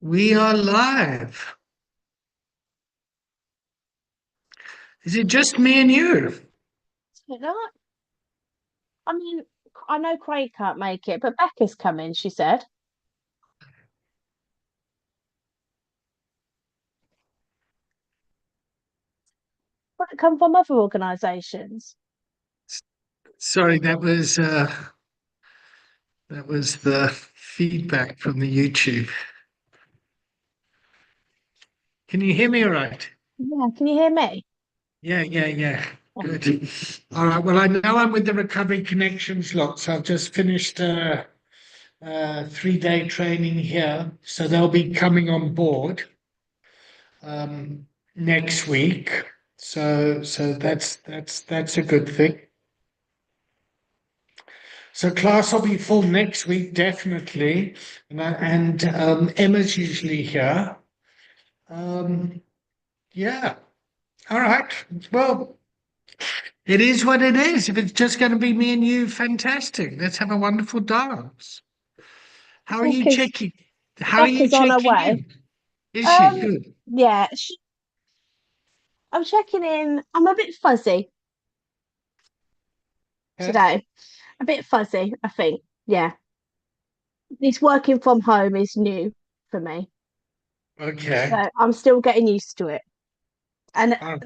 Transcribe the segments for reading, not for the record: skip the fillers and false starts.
We are live. Is it just me and you? You know, I mean, I know Craig can't make it, but Becca's coming, she said. Would it come from other organisations? Sorry, that was the feedback from the YouTube. Can you hear me all right? Yeah, can you hear me? Yeah, yeah, yeah. Yeah. Good. All right. Well, I know I'm with the Recovery Connections lot, so I've just finished a 3-day training here, so they'll be coming on board um, next week. So that's a good thing. So class will be full next week, definitely. And Emma's usually here. Um, yeah. All right. Well, it is what it is. If it's just going to be me and you, fantastic. Let's have a wonderful dance. How are you Becca's checking? How are you Becca's on her checking way. in? Is she Um, good? yeah, I'm checking in. I'm a bit fuzzy Yeah. today. A bit fuzzy, I think. Yeah. This working from home is new for me. Okay. So I'm still getting used to it. And Oh,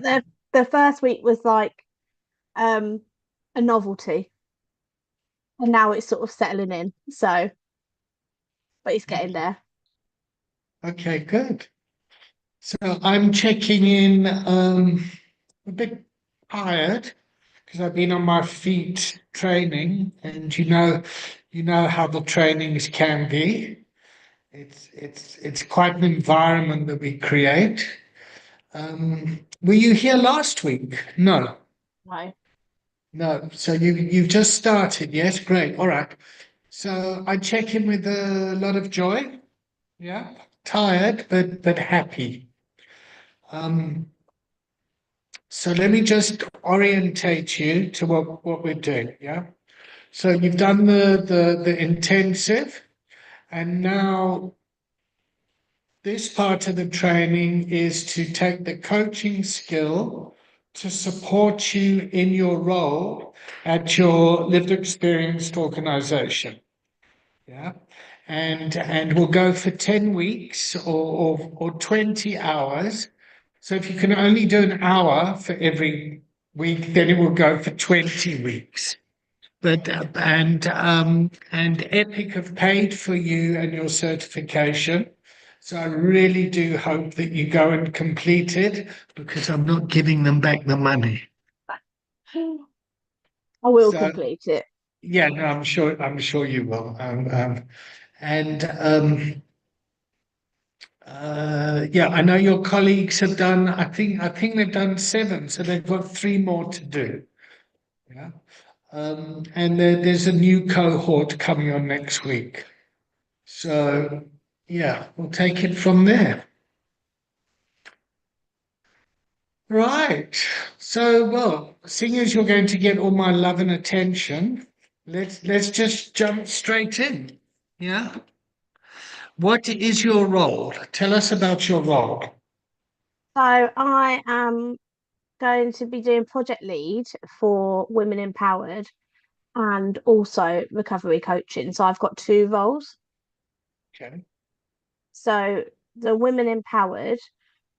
the first week was like um a novelty. And now it's sort of settling in. So, but it's getting there. okay, good. So I'm checking in a bit tired because I've been on my feet training, and you know how the trainings can be. It's quite an environment that we create. Were you here last week? No, No. no. So you've just started, yes? Great. All right. So I check in with a lot of joy. Yeah, tired but happy. Um, so let me just orientate you to what we're doing. Yeah. So you've done the intensive, and now this part of the training is to take the coaching skill to support you in your role at your lived experienced organization. Yeah. And we'll go for 10 weeks or 20 hours. So if you can only do an hour for every week, then it will go for 20 weeks. But and Epic have paid for you and your certification. So I really do hope that you go and complete it because I'm not giving them back the money. I will So complete it. yeah, no, I'm sure you will. And yeah, I know your colleagues have done. I think they've done 7, so they've got 3 more to do. Yeah. And there's a new cohort coming on next week. So, yeah, we'll take it from there. Right. So, well, seeing as you're going to get all my love and attention, let's just jump straight in. Yeah. What is your role? Tell us about your role. So I am going to be doing project lead for Women Empowered and also recovery coaching. So I've got two roles. Okay. So the Women Empowered,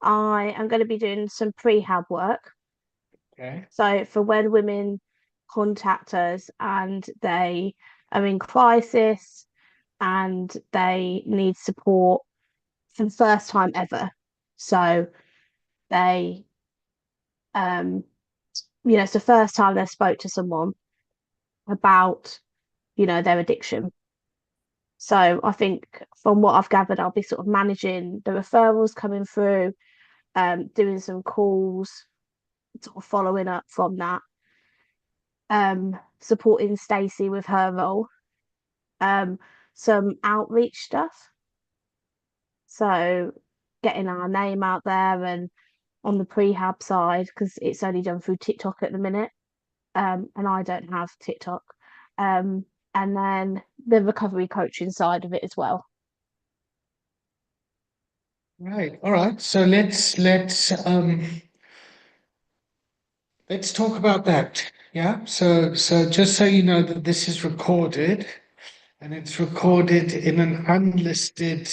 I am going to be doing some prehab work. Okay. So for when women contact us and they are in crisis and they need support for the first time ever. So they um it's the first time they spoke to someone about, their addiction. So I think from what I've gathered, I'll be sort of managing the referrals coming through, doing some calls, sort of following up from that, supporting Stacey with her role, um, some outreach stuff. So getting our name out there and on the prehab side, because it's only done through TikTok at the minute, and I don't have TikTok. Um, and then the recovery coaching side of it as well. Right. All right. So let's talk about that. Yeah. So just so you know that this is recorded, and it's recorded in an unlisted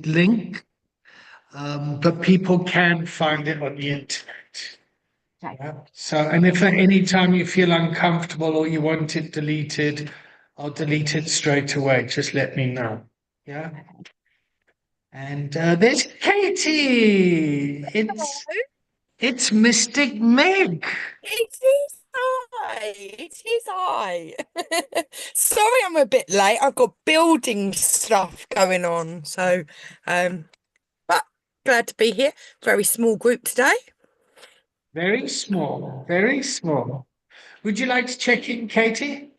link, but people can find it on the internet. Okay. Yeah. So, and if at any time you feel uncomfortable or you want it deleted, I'll delete it straight away. Just let me know. Yeah. And there's Katie. It's Mystic Meg. It is I. It is I. Sorry, I'm a bit late. I've got building stuff going on. But glad to be here. Very small group today. Very small, very small. Would you like to check in, Katie?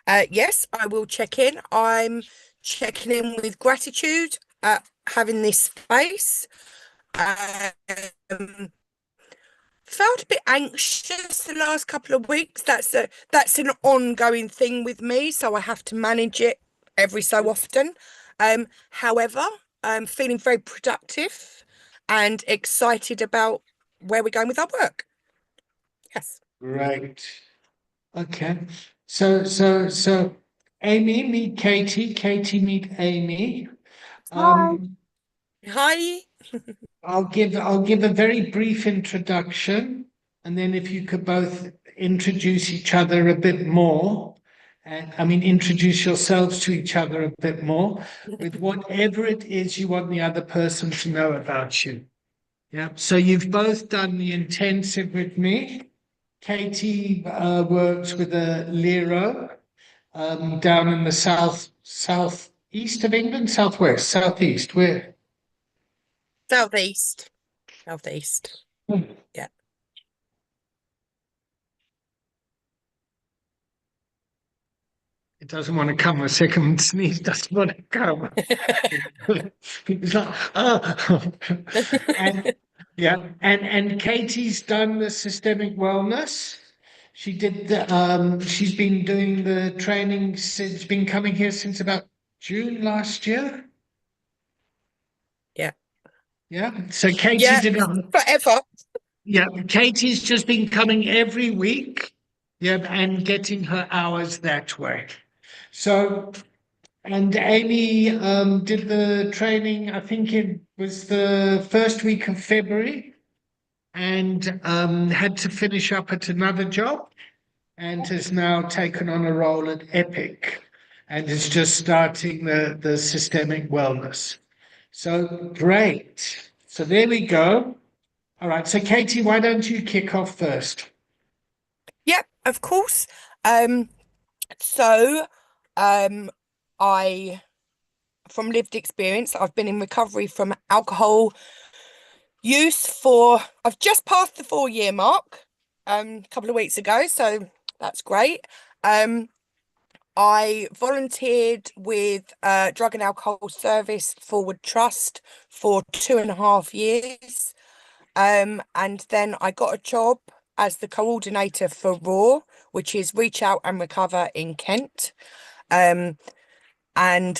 Yes, I will check in. I'm checking in with gratitude at having this space. Um, Felt a bit anxious the last couple of weeks. That's an ongoing thing with me, so I have to manage it every so often. However, I'm feeling very productive and excited about where we're going with our work. Yes. Right. Okay. So Amy, meet Katie. Katie, meet Amy. Hi. Hi. I'll give a very brief introduction, and then if you could both introduce each other a bit more, and I mean introduce yourselves to each other a bit more with whatever it is you want the other person to know about you. Yeah. So you've both done the intensive with me. Katie works with a Lero down in the southeast of England, southeast. Where? Southeast. Southeast. Yeah. It doesn't want to come. A second sneeze doesn't want to come. It's like, oh. And yeah, and Katie's done the systemic wellness. She's been doing the training since been coming here since about June last year. Yeah. Yeah. So Katie Yeah. did it. Forever. Yeah, Katie's just been coming every week. Yeah, and getting her hours that way. So and Amy did the training, I think it was the first week of February, and had to finish up at another job and has now taken on a role at Epic and is just starting the systemic wellness. So great. So there we go. All right. So Katie, why don't you kick off first? Yep, of course. Um, so I from lived experience, I've been in recovery from alcohol use for I've just passed the 4 year mark a couple of weeks ago, so that's great. I volunteered with Drug and Alcohol Service Forward Trust for 2.5 years. And then I got a job as the coordinator for RAW, which is Reach Out and Recover in Kent. And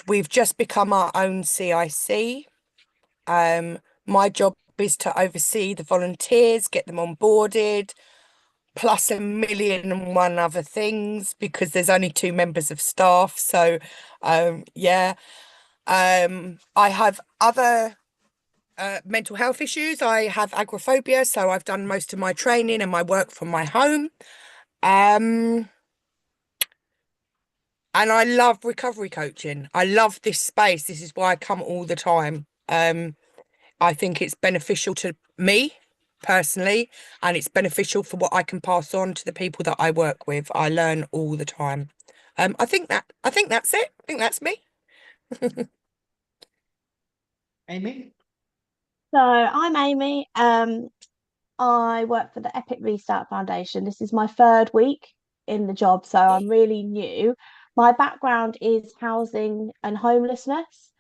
we've just become our own CIC. My job is to oversee the volunteers, get them onboarded, plus a million and one other things because there's only 2 members of staff. So, yeah. I have other mental health issues. I have agoraphobia, so I've done most of my training and my work from my home. And I love recovery coaching. I love this space. This is why I come all the time. I think it's beneficial to me personally, and it's beneficial for what I can pass on to the people that I work with. I learn all the time. I think that's it. I think that's me. Amy? So I'm Amy. I work for the Epic Restart Foundation. This is my third week in the job, so I'm really new. My background is housing and homelessness.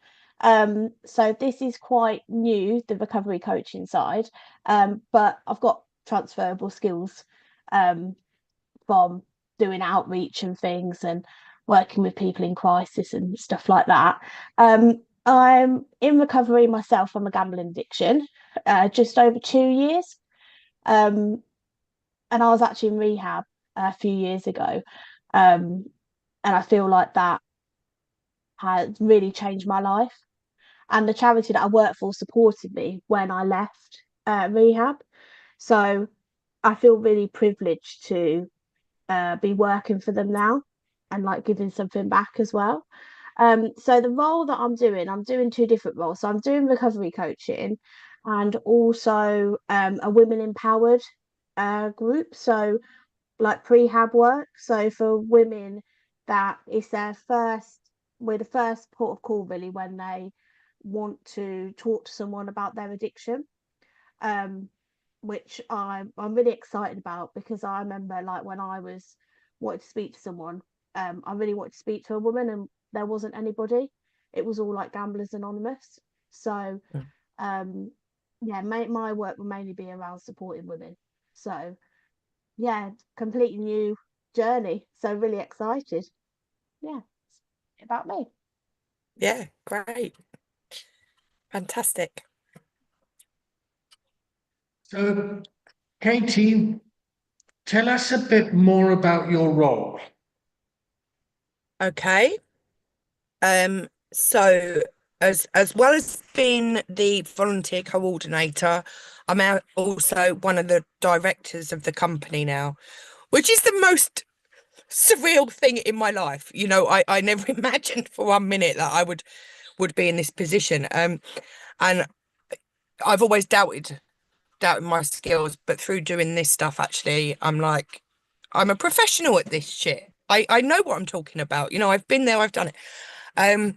So this is quite new, the recovery coaching side. But I've got transferable skills from doing outreach and things and working with people in crisis and stuff like that. I'm in recovery myself from a gambling addiction, just over 2 years. Um, and I was actually in rehab a few years ago. Um, and I feel like that has really changed my life. And the charity that I work for supported me when I left rehab. So I feel really privileged to be working for them now and like giving something back as well. So the role that I'm doing two different roles. So I'm doing recovery coaching and also a women empowered group. So like prehab work. So for women that is their first, we're the first port of call really when they want to talk to someone about their addiction. Um, which I'm really excited about because I remember like when I was wanting to speak to someone, I really wanted to speak to a woman and there wasn't anybody. It was all like Gamblers Anonymous. So Mm. yeah, my work will mainly be around supporting women. So yeah, completely new journey. So really excited. Yeah, about me. Yeah, great. Fantastic. So, Katie, tell us a bit more about your role. Okay. So as well as being the volunteer coordinator, also one of the directors of the company now, which is the most surreal thing in my life. You know, I never imagined for 1 minute that I would be in this position. And I've always doubted my skills, but through doing this stuff, actually, I'm a professional at this shit. I know what I'm talking about. You know, I've been there, I've done it. Um,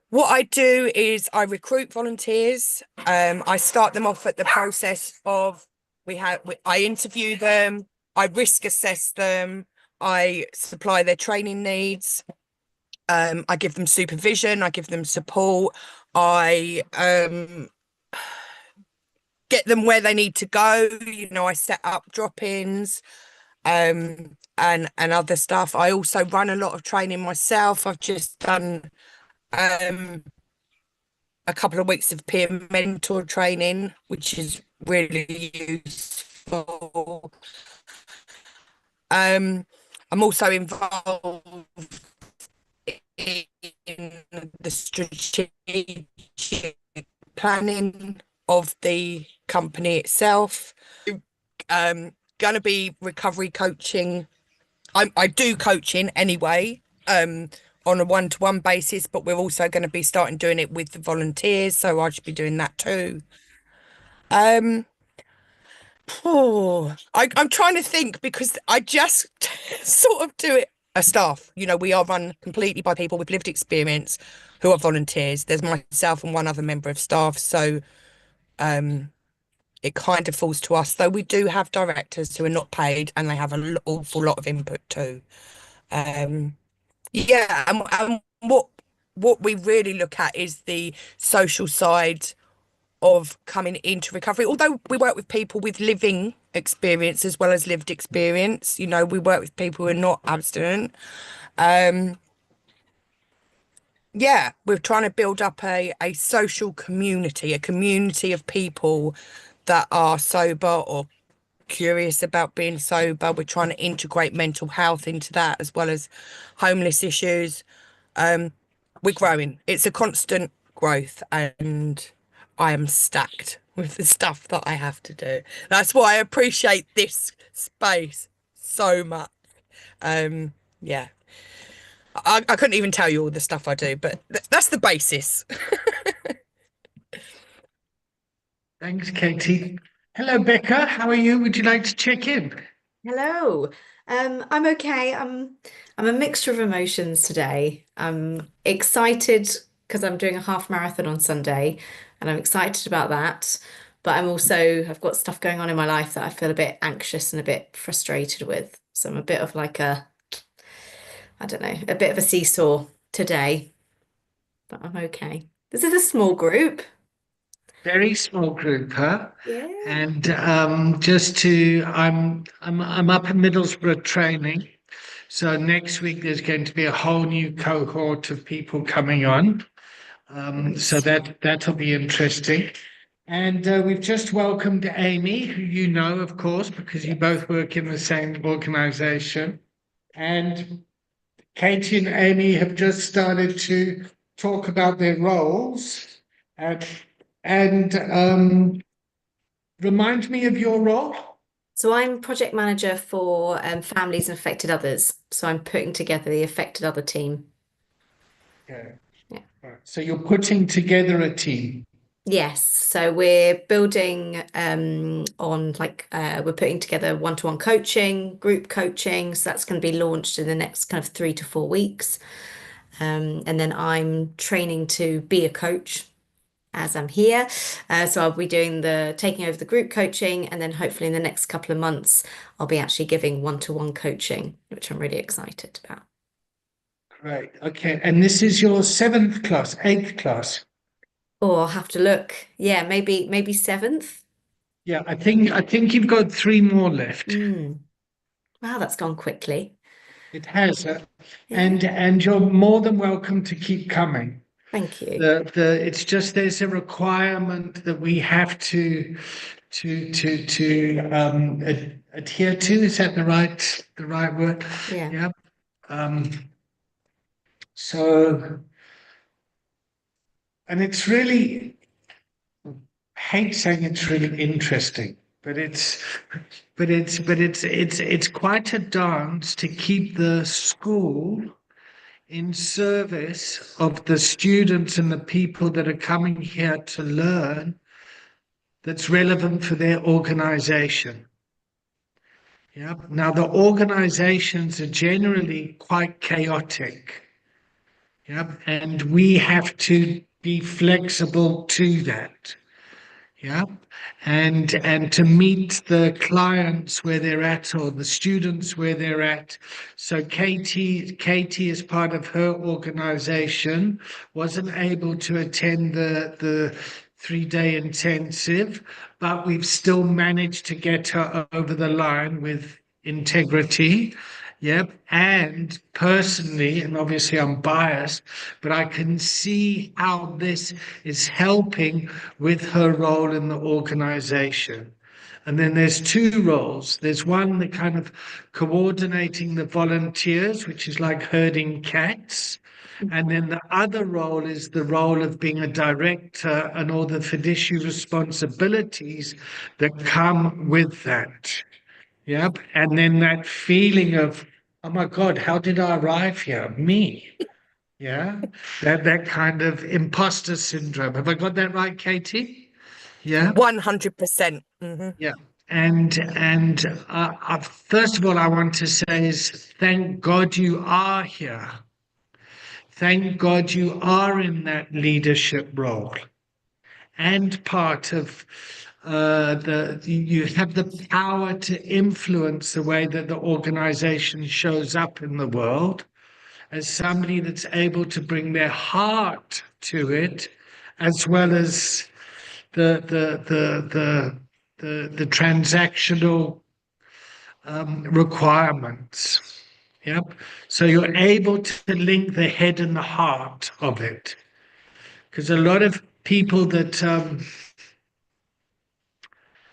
what I do is I recruit volunteers. I start them off at the process of I interview them, I risk assess them, I supply their training needs. I give them supervision, I give them support, I get them where they need to go. You know, I set up drop-ins and other stuff. I also run a lot of training myself. I've just done a couple of weeks of peer mentor training, which is really useful. I'm also involved in the strategic planning of the company itself. Gonna be recovery coaching. I do coaching anyway, on a one-to-one basis, but we're also going to be starting doing it with the volunteers, so I should be doing that too. I'm trying to think because I just sort of do it as staff. You know, we are run completely by people with lived experience who are volunteers. There's myself and one other member of staff, so it kind of falls to us. Though we do have directors who are not paid and they have an awful lot of input too. Yeah, and what we really look at is the social side of coming into recovery. Although we work with people with living experience as well as lived experience, you know, we work with people who are not abstinent. Yeah, we're trying to build up a social community, a community of people that are sober or curious about being sober. We're trying to integrate mental health into that as well as homeless issues. We're growing. It's a constant growth, and I am stacked with the stuff that I have to do. That's why I appreciate this space so much. Yeah. I couldn't even tell you all the stuff I do, but that's the basis. Thanks, Katie. Hello, Becca. How are you? Would you like to check in? Hello. I'm okay. I'm a mixture of emotions today. I'm excited because I'm doing a half marathon on Sunday and I'm excited about that. But I've got stuff going on in my life that I feel a bit anxious and a bit frustrated with. So I'm a bit of like I don't know, a bit of a seesaw today, but I'm okay. This is a small group. Very small group, huh? Yeah. And I'm up in Middlesbrough training. So next week there's going to be a whole new cohort of people coming on. So that'll be interesting. And we've just welcomed Amy, who you know, of course, because you both work in the same organization. And Katie and Amy have just started to talk about their roles. And remind me of your role. So I'm project manager for families and affected others. So I'm putting together the affected other team. Okay. Yeah. Right. So you're putting together a team. Yes, so we're building on we're putting together one-to-one coaching, group coaching. So that's going to be launched in the next kind of 3 to 4 weeks. And then I'm training to be a coach as I'm here. So I'll be taking over the group coaching, and then hopefully in the next couple of months, I'll be actually giving one-to-one coaching, which I'm really excited about. Great. Okay. And this is your 7th class, 8th class. Oh, I'll have to look. Yeah, maybe 7th. Yeah, I think you've got 3 more left. Wow, that's gone quickly. It has, Yeah. and you're more than welcome to keep coming. Thank you. It's just there's a requirement that we have to adhere to. Is that the right word? Yeah. Yeah. So, and it's really, I hate saying it's really interesting, but it's quite a dance to keep the school in service of the students and the people that are coming here to learn that's relevant for their organization. Yeah. Now, the organizations are generally quite chaotic. Yeah. And we have to be flexible to that. Yeah. And to meet the clients where they're at, or the students where they're at. So Katie, as part of her organization, wasn't able to attend the 3-day intensive, but we've still managed to get her over the line with integrity. Yep. And personally, and obviously I'm biased, but I can see how this is helping with her role in the organization. And then there's 2 roles. There's one that kind of coordinating the volunteers, which is like herding cats. And then the other role is the role of being a director and all the fiduciary responsibilities that come with that. Yep. And then that feeling of, oh my God, how did I arrive here? Me. Yeah. That kind of imposter syndrome. Have I got that right, Katie? Yeah. 100%. Yeah. And first of all, I want to say is thank God you are here. Thank God you are in that leadership role and part of you have the power to influence the way that the organization shows up in the world, as somebody that's able to bring their heart to it, as well as the transactional requirements. Yep. So you're able to link the head and the heart of it, because a lot of people that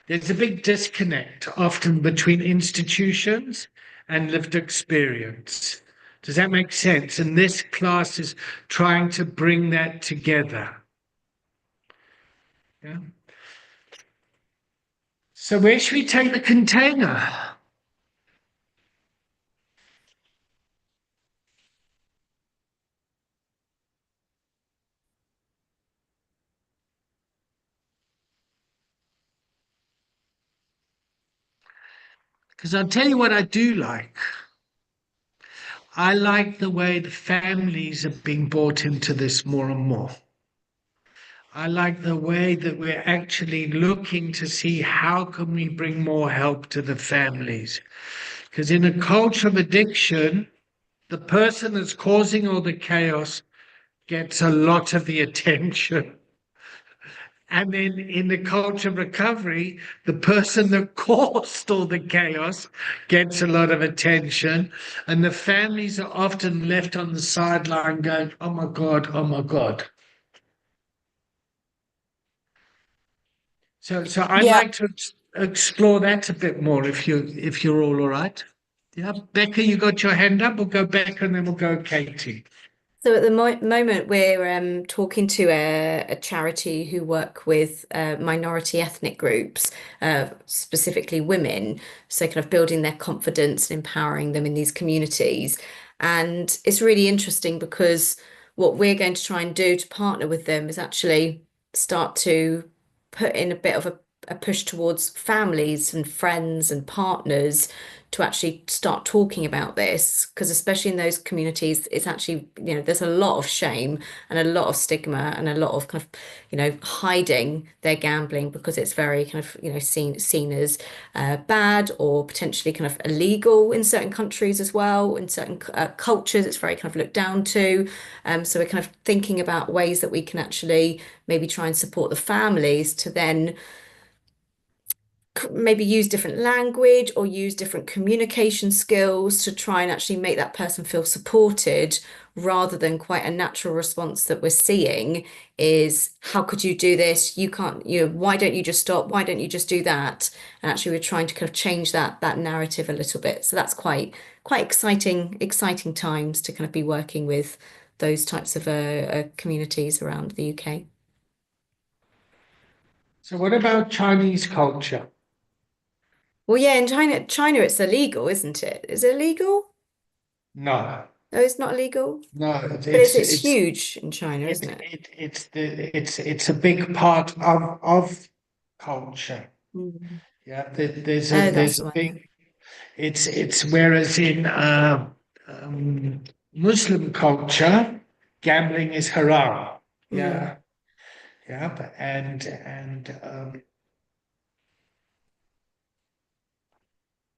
there's a big disconnect often between institutions and lived experience. Does that make sense? And this class is trying to bring that together. Yeah. So where should we take the container? Because I'll tell you what I do like. I like the way the families are being brought into this more and more. I like the way that we're actually looking to see how can we bring more help to the families. Because in a culture of addiction, the person that's causing all the chaos gets a lot of the attention. And then in the culture of recovery, the person that caused all the chaos gets a lot of attention. And the families are often left on the sideline going, oh my God, oh my God. So I'd Yeah. like to explore that a bit more if you're all right. Yeah, Becca, you got your hand up. We'll go Becca and then we'll go Katie. So at the moment, we're talking to a charity who work with minority ethnic groups, specifically women, so kind of building their confidence and empowering them in these communities. And it's really interesting because what we're going to try and do to partner with them is actually start to put in a bit of a push towards families and friends and partners to actually start talking about this, because especially in those communities, it's actually, there's a lot of shame and a lot of stigma and a lot of kind of, hiding their gambling because it's very kind of, seen as bad or potentially kind of illegal in certain countries as well. In certain cultures, it's very kind of looked down to. So we're kind of thinking about ways that we can actually maybe try and support the families to then maybe use different language or use different communication skills to try and actually make that person feel supported, rather than quite a natural response that we're seeing is, how could you do this? You can't, why don't you just stop? Why don't you just do that? And actually we're trying to kind of change that narrative a little bit. So that's quite exciting times to kind of be working with those types of communities around the UK. So what about Chinese culture? Well, yeah, in China it's illegal, isn't it? Is it illegal? No, No, it's not illegal. no, But it's huge in China, isn't it? it's a big part of culture. Mm. Yeah, there's Oh, that's a why. big. It's whereas in Muslim culture, gambling is haram. Yeah, yeah, and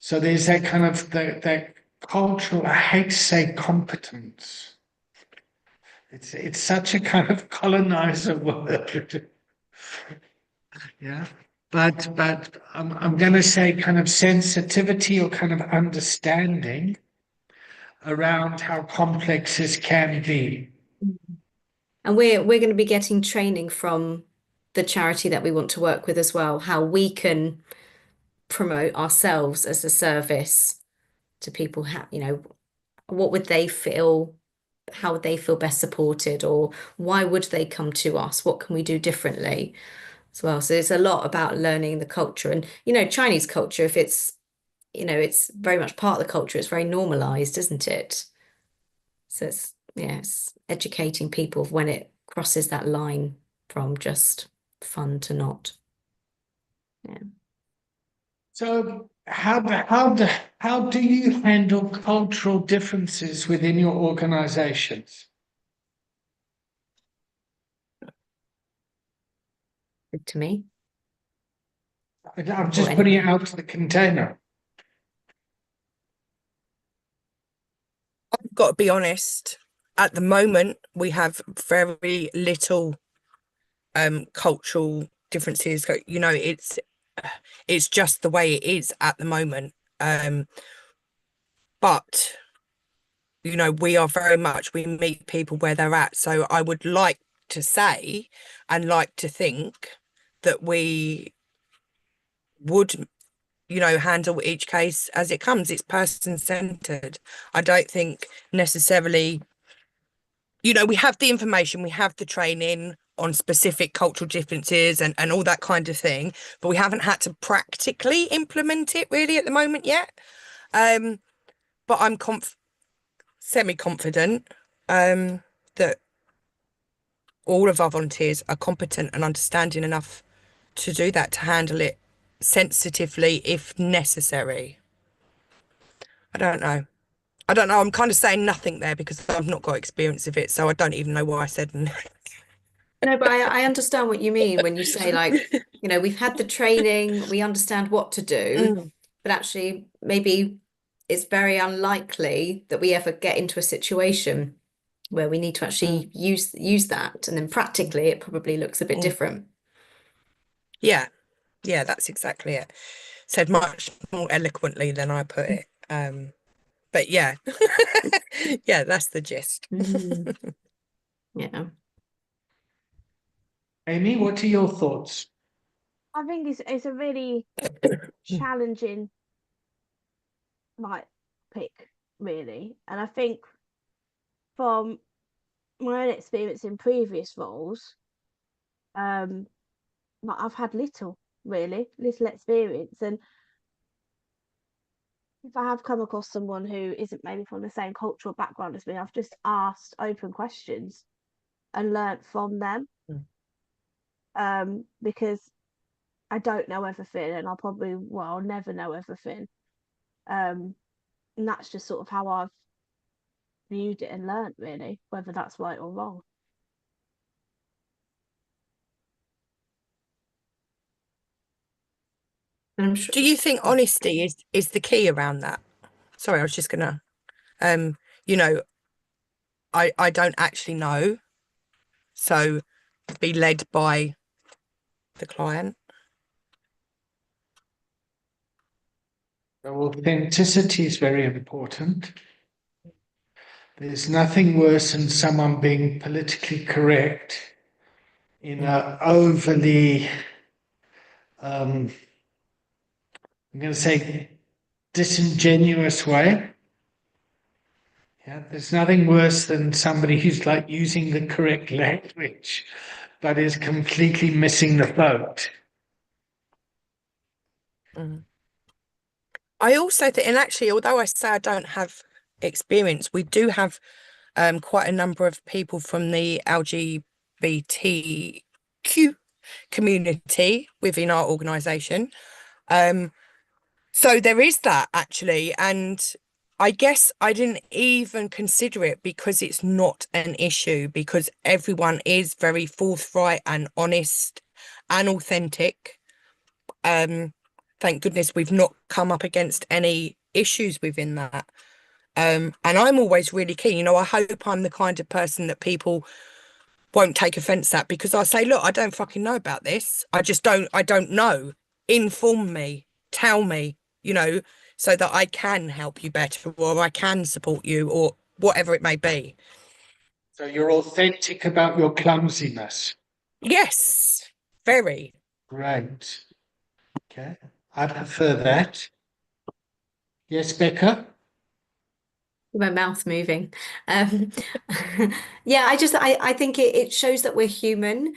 so there's that kind of that cultural. I hate to say competence. It's such a kind of colonizer word. Yeah. But I'm going to say kind of sensitivity or kind of understanding around how complex this can be. And we're going to be getting training from the charity that we want to work with as well, how we can promote ourselves as a service to people. What would they feel? How would they feel best supported, or why would they come to us? What can we do differently as well? So it's a lot about learning the culture, and Chinese culture, if it's very much part of the culture, it's very normalized, isn't it? So it's educating people of when it crosses that line from just fun to not. Yeah. So how do you handle cultural differences within your organizations? Good to me. I'm just Or putting it anyone. out to the container. I've got to be honest, at the moment we have very little cultural differences. It's just the way it is at the moment. But we are very much, we meet people where they're at. So I would like to say and like to think that we would handle each case as it comes. It's person-centered. I don't think necessarily, we have the information, we have the training on specific cultural differences and all that kind of thing, but we haven't had to practically implement it really at the moment yet. But I'm semi-confident that all of our volunteers are competent and understanding enough to do that, to handle it sensitively if necessary. I don't know. I'm kind of saying nothing there because I've not got experience of it, so I don't even know why I said. No, but I understand what you mean when you say, like, we've had the training, we understand what to do, but actually maybe it's very unlikely that we ever get into a situation where we need to actually use that, and then practically it probably looks a bit different. Yeah, that's exactly it. Said much more eloquently than I put it. But yeah, yeah, that's the gist. Yeah. Amy, what are your thoughts? I think it's a really challenging like pick, really. And I think from my own experience in previous roles, like I've had little experience. And if I have come across someone who isn't maybe from the same cultural background as me, I've just asked open questions and learnt from them. Because I don't know everything, and I'll never know everything. And that's just sort of how I've viewed it and learnt, really, whether that's right or wrong. And I'm sure. Do you think honesty is the key around that? Sorry, I was just gonna, you know, I don't actually know, so be led by the client. Authenticity is very important. There's nothing worse than someone being politically correct in an overly, I'm going to say, disingenuous way. Yeah, there's nothing worse than somebody who's like using the correct language, but is completely missing the boat. I also think, and actually, although I say I don't have experience, we do have quite a number of people from the LGBTQ community within our organisation. So there is that actually, and I guess I didn't even consider it because it's not an issue, because everyone is very forthright and honest and authentic. Thank goodness we've not come up against any issues within that. And I'm always really keen, I hope I'm the kind of person that people won't take offense at, because I say, look, I don't fucking know about this. I don't know. Inform me, tell me, so that I can help you better, or I can support you, or whatever it may be. So you're authentic about your clumsiness. Yes, very. Great. Okay, I prefer that. Yes, Becca? My mouth moving. Yeah, I think it shows that we're human.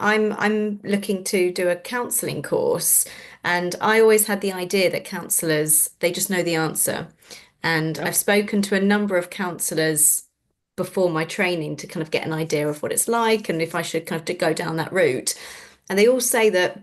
I'm looking to do a counselling course, and I always had the idea that counsellors, they just know the answer. And Yep. I've spoken to a number of counsellors before my training to kind of get an idea of what it's like and if I should kind of to go down that route. And they all say that,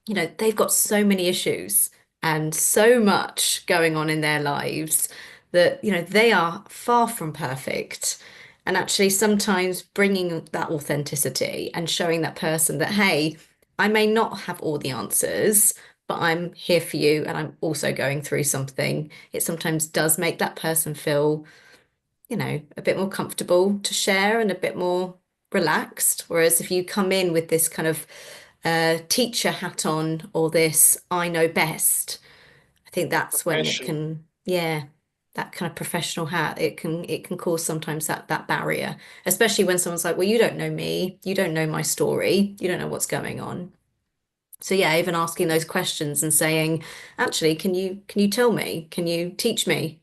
they've got so many issues and so much going on in their lives that, they are far from perfect. And actually, sometimes bringing that authenticity and showing that person that, hey, I may not have all the answers, but I'm here for you and I'm also going through something. It sometimes does make that person feel, a bit more comfortable to share and a bit more relaxed. Whereas if you come in with this kind of teacher hat on or this I know best, I think that's when it can, yeah, that kind of professional hat, it can cause sometimes that barrier, especially when someone's like, well, you don't know me, you don't know my story, you don't know what's going on. So yeah, even asking those questions and saying, actually, can you tell me? Can you teach me?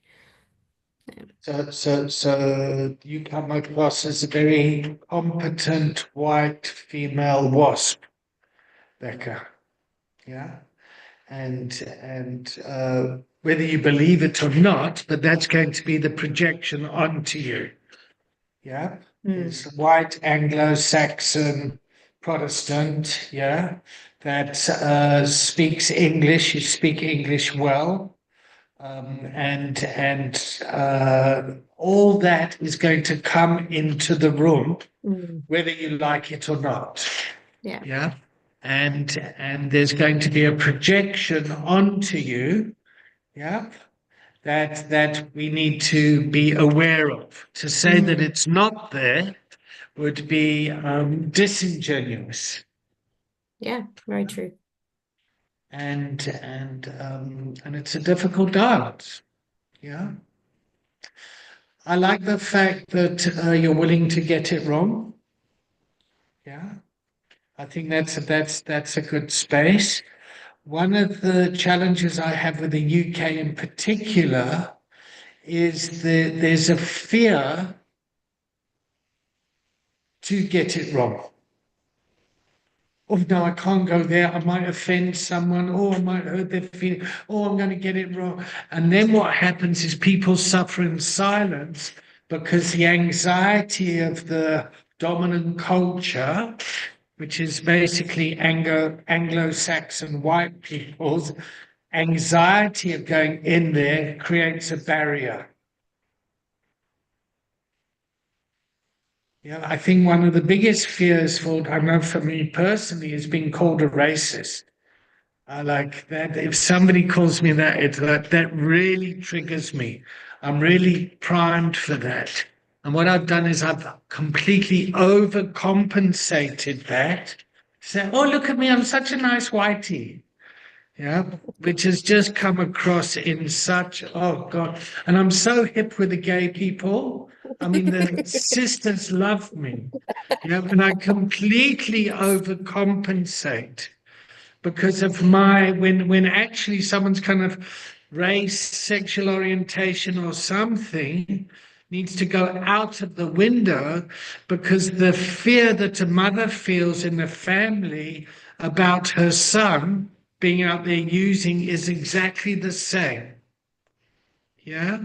So you come across as a very competent white female wasp, Becca. Yeah. And whether you believe it or not, but that's going to be the projection onto you. Yeah. It's white Anglo-Saxon Protestant, yeah, that speaks English. You speak English well. And all that is going to come into the room, whether you like it or not. Yeah. Yeah. And there's going to be a projection onto you, yeah, that we need to be aware of. To say that it's not there would be disingenuous. Yeah, very true. And it's a difficult dance. Yeah. I like the fact that you're willing to get it wrong. Yeah. I think that's a good space. One of the challenges I have with the UK in particular is there's a fear to get it wrong. Oh no, I can't go there. I might offend someone. Oh, I might hurt their feeling. Oh, I'm going to get it wrong. And then what happens is people suffer in silence because the anxiety of the dominant culture, which is basically Anglo-Saxon white people's anxiety of going in there, creates a barrier. Yeah, I think one of the biggest fears I know for me personally, is being called a racist. I like that. If somebody calls me that, it's like that really triggers me. I'm really primed for that. And what I've done is I've completely overcompensated that. Say, oh, look at me, I'm such a nice whitey. Yeah, which has just come across in such, oh God. And I'm so hip with the gay people. I mean, the sisters love me. Yeah, and I completely overcompensate because of when actually someone's kind of race, sexual orientation or something needs to go out of the window because the fear that a mother feels in the family about her son being out there using is exactly the same. Yeah?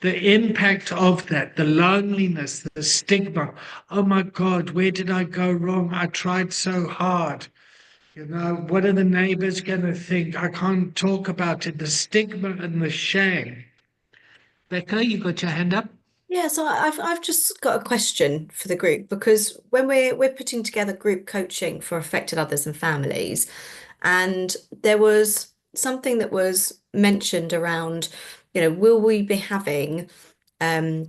The impact of that, the loneliness, the stigma. Oh my God, where did I go wrong? I tried so hard. You know, what are the neighbors going to think? I can't talk about it. The stigma and the shame. Becca, you got your hand up? Yeah, so I've just got a question for the group because when we're putting together group coaching for affected others and families, and there was something that was mentioned around, will we be having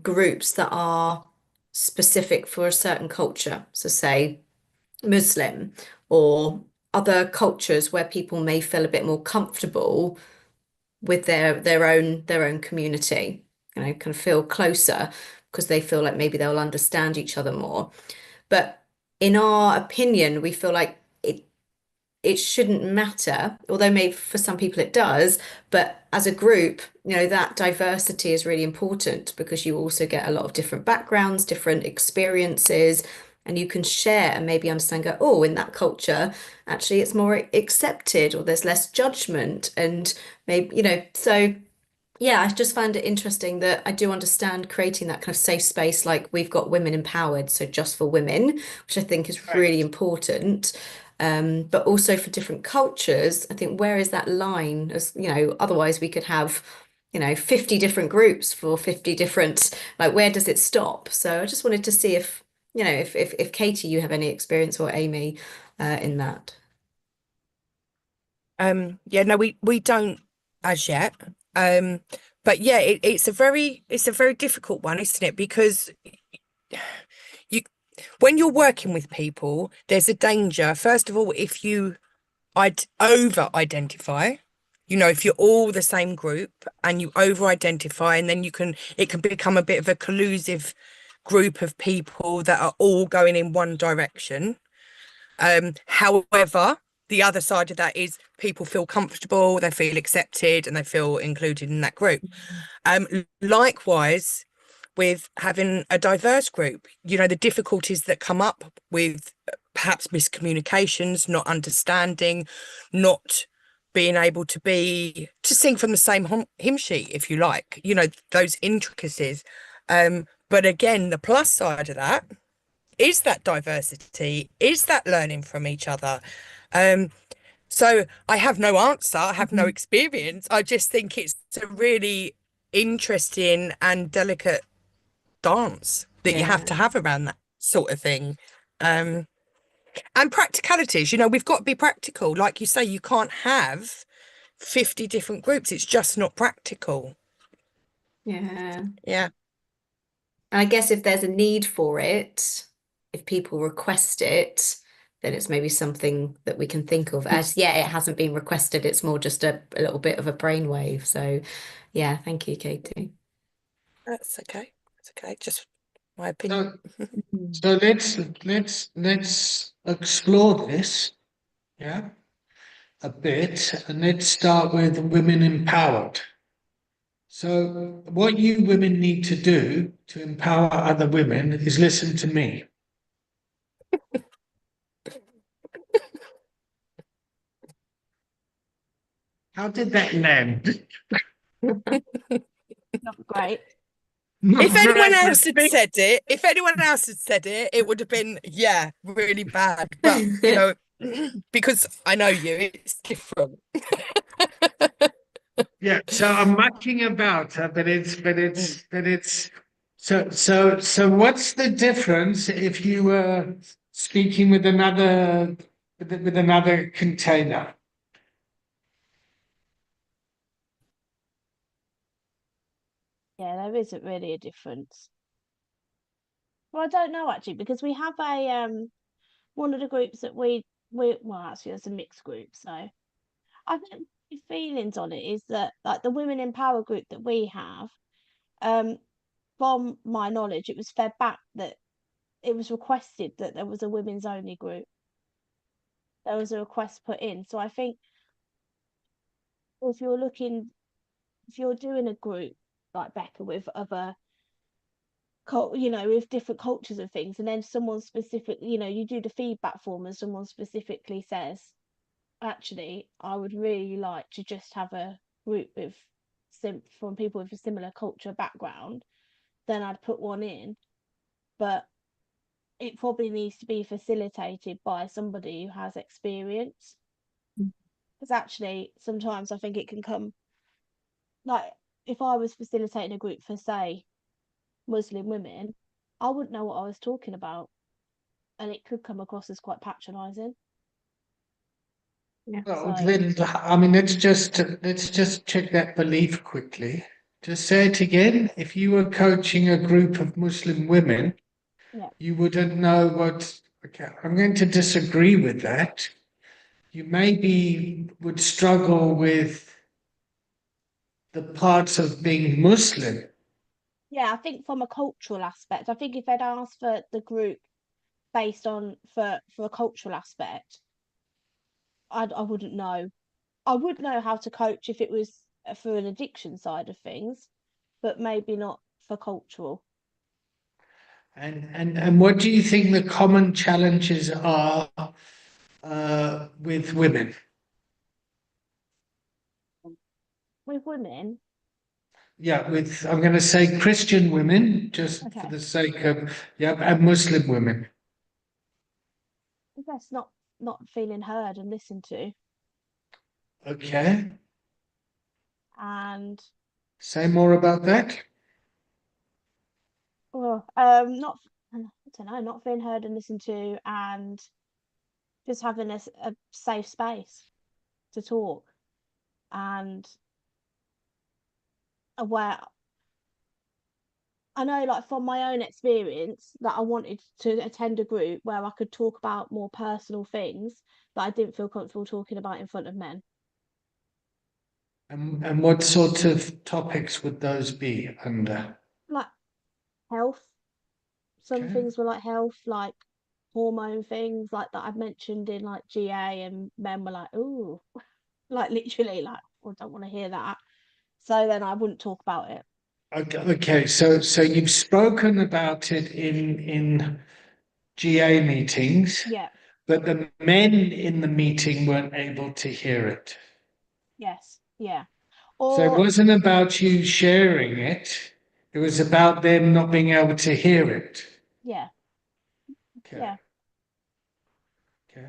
groups that are specific for a certain culture? So say Muslim or other cultures where people may feel a bit more comfortable with their own community, kind of feel closer because they feel like maybe they'll understand each other more. But in our opinion, we feel like it shouldn't matter, although maybe for some people it does, but as a group, that diversity is really important because you also get a lot of different backgrounds, different experiences, and you can share and maybe understand, go, oh, in that culture, actually it's more accepted or there's less judgment. And maybe, so yeah, I just found it interesting that I do understand creating that kind of safe space, like we've got Women Empowered, so just for women, which I think is really important. But also for different cultures, I think where is that line? As otherwise we could have, 50 different groups for 50 different, like where does it stop? So I just wanted to see if, if Katie, you have any experience or Amy in that. Yeah, no, we don't as yet. But yeah, it's a very difficult one, isn't it? Because when you're working with people, there's a danger. First of all, if I'd over-identify, if you're all the same group and you over-identify, and then it can become a bit of a collusive group of people that are all going in one direction. However, the other side of that is people feel comfortable, they feel accepted, and they feel included in that group. Likewise, with having a diverse group, the difficulties that come up with perhaps miscommunications, not understanding, not being able to sing from the same hymn sheet, if you like, those intricacies. But again, the plus side of that is that diversity, is that learning from each other. So I have no answer, I have no experience. I just think it's a really interesting and delicate dance that you have to have around that sort of thing. And practicalities, we've got to be practical. Like you say, you can't have 50 different groups. It's just not practical. Yeah. Yeah. And I guess if there's a need for it, if people request it, then it's maybe something that we can think of as, it hasn't been requested. It's more just a little bit of a brainwave. So yeah, thank you, Katie. That's okay. It's okay. Just my opinion. So let's explore this, yeah, a bit, and let's start with women empowered. So what you women need to do to empower other women is listen to me. How did that land? Not great. Not If anyone very else had good. said it, it would have been, yeah, really bad. But, you know, because I know you, it's different. Yeah, so I'm mucking about, but it's so what's the difference if you were speaking with another container? Yeah, there isn't really a difference. Well, I don't know actually, because we have a one of the groups that we well actually it's a mixed group, so I think my feelings on it is that like the Women in Power group that we have, um, from my knowledge, it was fed back that it was requested that there was a women's only group. There was a request put in. So I think if you're looking, if you're doing a group like Becca with other with different cultures and things, and then someone specific, you do the feedback form and someone specifically says, actually, I would really like to just have a group with from people with a similar culture background, then I'd put one in. But it probably needs to be facilitated by somebody who has experience. Because actually, sometimes I think it can come like if I was facilitating a group for, say, Muslim women, I wouldn't know what I was talking about, and it could come across as quite patronising. Well, So, then, I mean, let's just check that belief quickly. Just say it again. If you were coaching a group of Muslim women, yeah, you wouldn't know what. Okay, I'm going to disagree with that. You maybe would struggle with the parts of being Muslim. yeah, I think from a cultural aspect, I think if they'd asked for the group based on for a cultural aspect, I wouldn't know. I would know how to coach if it was for an addiction side of things, but maybe not for cultural. And what do you think the common challenges are with women? With women, Yeah, with I'm going to say Christian women, just for okay, the sake of yeah, and Muslim women. I guess not feeling heard and listened to, Okay, and say more about that. well, not I don't know, not feeling heard and listened to, and just having a safe space to talk and aware. I know, like from my own experience, that I wanted to attend a group where I could talk about more personal things that I didn't feel comfortable talking about in front of men, And what sort of topics would those be under? like health. Some Okay. things were like health, like hormone things, like that I've mentioned in like GA, and men were like, "Ooh," like literally, like, "I don't want to hear that." So then I wouldn't talk about it. Okay, so you've spoken about it in GA meetings, Yeah, but the men in the meeting weren't able to hear it. yes, yeah. So it Or wasn't about you sharing it, it was about them not being able to hear it. yeah, Okay, yeah. okay.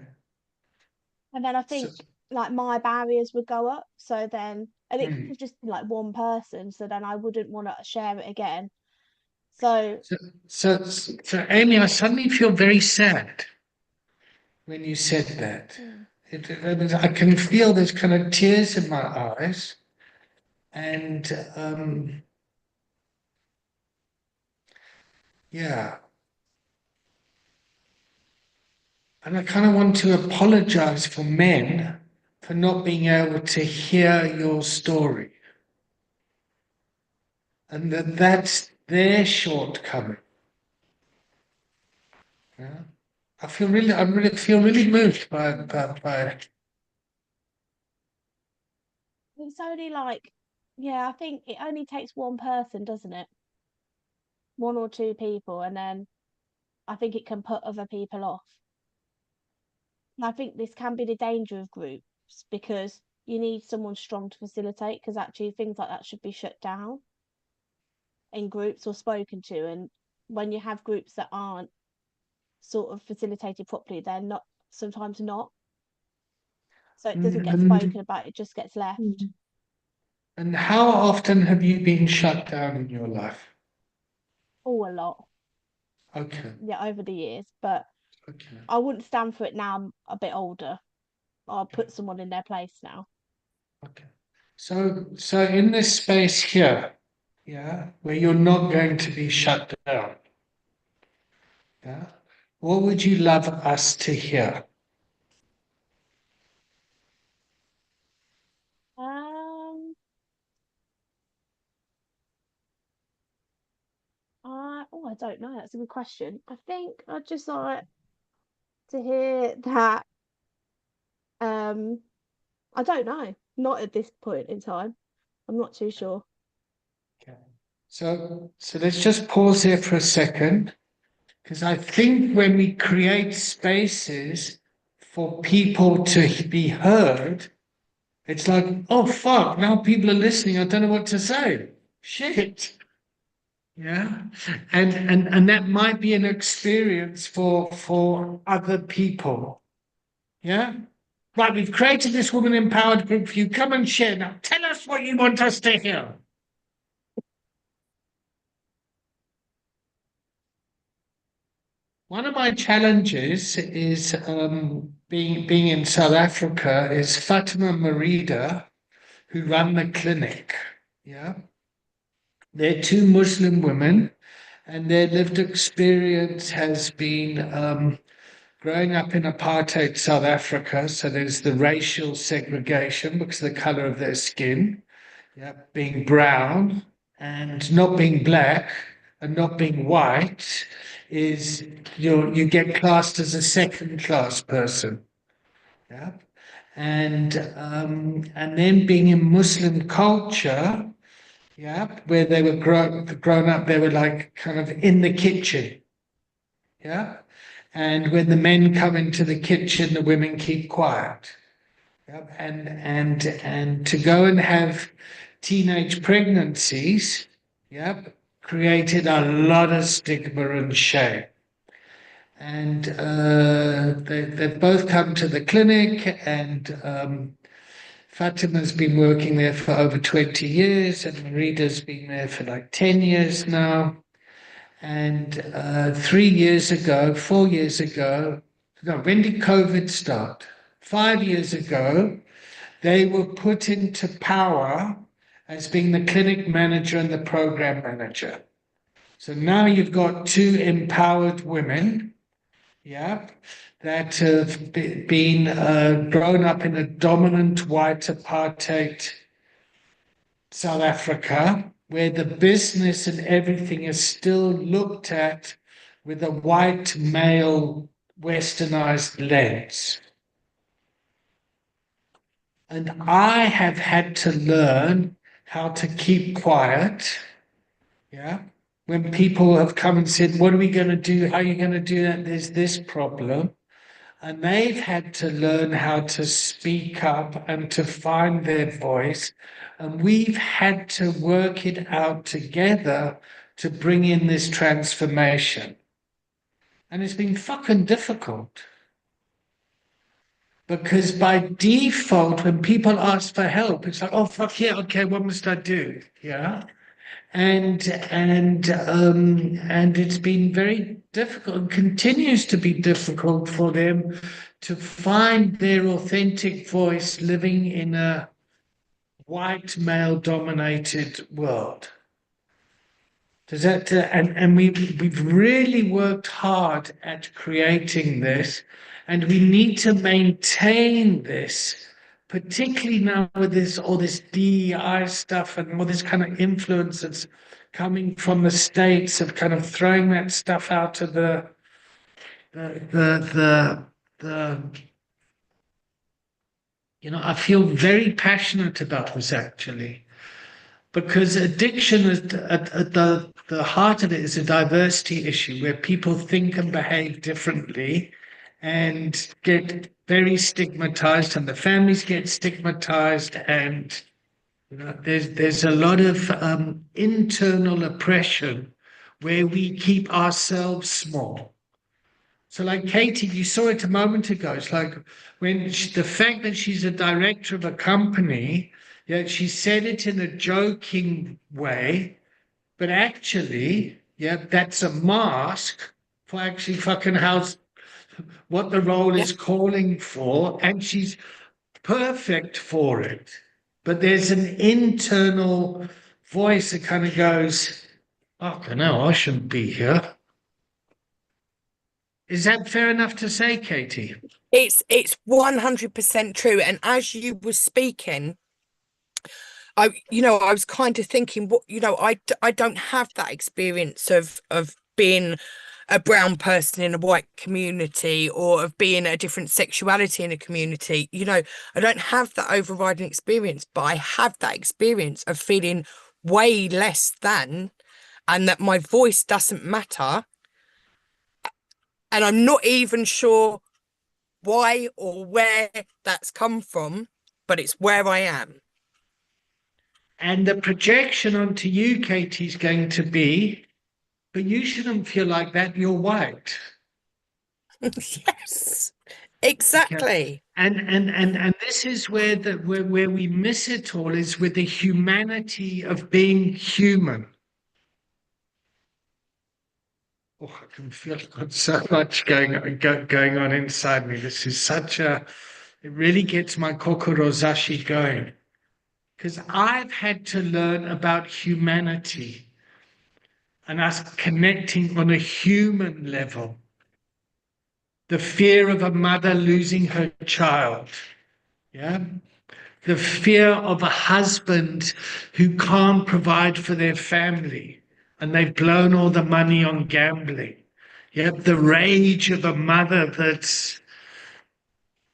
And then I So, think like my barriers would go up. So then, and it could hmm. have just been like one person. So then I wouldn't want to share it again. So so, so Amy, I suddenly feel very sad when you said that. mm, I can feel there's kind of tears in my eyes, and yeah, and I kind of want to apologize for men for not being able to hear your story, and that's their shortcoming. Yeah. I feel really moved by It's only like, yeah, I think it only takes one person, doesn't it? One or two people, and then I think it can put other people off. And I think this can be the danger of groups because you need someone strong to facilitate, because actually things like that should be shut down in groups or spoken to. And when you have groups that aren't sort of facilitated properly, they're not sometimes not. So it doesn't get spoken about, it just gets left. And how often have you been shut down in your life? Oh, a lot. Okay, Yeah, over the years. But okay. I wouldn't stand for it now I'm a bit older. I'll put someone in their place now. Okay. So in this space here, yeah, where you're not going to be shut down, yeah, what would you love us to hear? Um, I don't know. That's a good question. I think I'd just like to hear that. Um, I don't know. Not at this point in time. I'm not too sure. Okay. So let's just pause here for a second, because I think when we create spaces for people to be heard, it's like, oh fuck, now people are listening. I don't know what to say. Shit. Yeah. And that might be an experience for other people. Yeah. Right, we've created this woman empowered group for you. Come and share now. Tell us what you want us to hear. One of my challenges is being in South Africa is Fatima Merida, who run the clinic. Yeah. They're two Muslim women, and their lived experience has been growing up in apartheid South Africa. So there's the racial segregation because of the color of their skin, yeah, being brown and not being black and not being white is you get classed as a second class person. Yeah. And then being in Muslim culture, yeah, where they were grown up, they were like kind of in the kitchen. Yeah. And when the men come into the kitchen, the women keep quiet. Yeah. And to go and have teenage pregnancies, yeah, created a lot of stigma and shame. And they've both come to the clinic, and Fatima's been working there for over 20 years, and Marida's been there for like 10 years now. And 3 years ago, 4 years ago, no, when did COVID start? 5 years ago, they were put into power as being the clinic manager and the program manager. So now you've got two empowered women, yeah, that have been grown up in a dominant white apartheid South Africa, where the business and everything is still looked at with a white male westernized lens. And I have had to learn how to keep quiet. Yeah. When people have come and said, what are we going to do? How are you going to do that? There's this problem. And they've had to learn how to speak up and to find their voice. And we've had to work it out together to bring in this transformation. And it's been fucking difficult. Because by default, when people ask for help, it's like, oh, fuck yeah, okay, what must I do? Yeah. And it's been very difficult and continues to be difficult for them to find their authentic voice living in a white male dominated world. Does that and we've really worked hard at creating this, and we need to maintain this, particularly now with this all this DEI stuff and all this kind of influence that's coming from the States of kind of throwing that stuff out of the the I feel very passionate about this actually, because addiction is at the heart of it is a diversity issue where people think and behave differently and get very stigmatized, and the families get stigmatized, and there's a lot of internal oppression where we keep ourselves small. So like Katie, you saw it a moment ago. It's like the fact that she's a director of a company, yeah, she said it in a joking way, but actually, yeah, that's a mask for actually fucking what the role is calling for, and she's perfect for it. But there's an internal voice that kind of goes, "Oh, no, I shouldn't be here." Is that fair enough to say, Katie? It's 100% true. And as you were speaking, I was kind of thinking, I don't have that experience of being a brown person in a white community, or of being a different sexuality in a community. I don't have that overriding experience, but I have that experience of feeling way less than, and that my voice doesn't matter. And I'm not even sure why or where that's come from, but it's where I am. And the projection onto you, Katie, is going to be, but you shouldn't feel like that, you're white. Yes, exactly. And this is where where we miss it all, is with the humanity of being human. Oh, I can feel so much going on inside me. This is it really gets my kokorozashi going. Because I've had to learn about humanity and us connecting on a human level. The fear of a mother losing her child. Yeah. The fear of a husband who can't provide for their family and they've blown all the money on gambling. Yeah. The rage of a mother that's,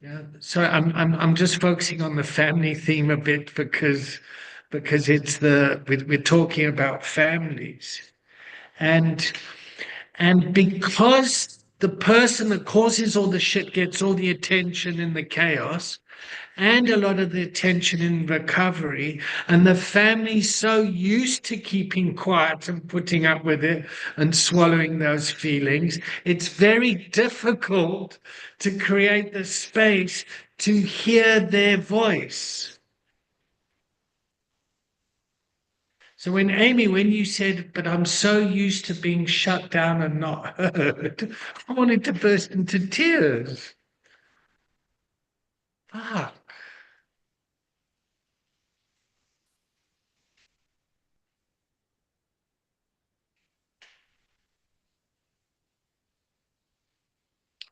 yeah. So I'm just focusing on the family theme a bit because we're talking about families. And because the person that causes all the shit gets all the attention in the chaos and a lot of the attention in recovery, and the family's so used to keeping quiet and putting up with it and swallowing those feelings, it's very difficult to create the space to hear their voice. So when you said, but I'm so used to being shut down and not heard, I wanted to burst into tears. Fuck.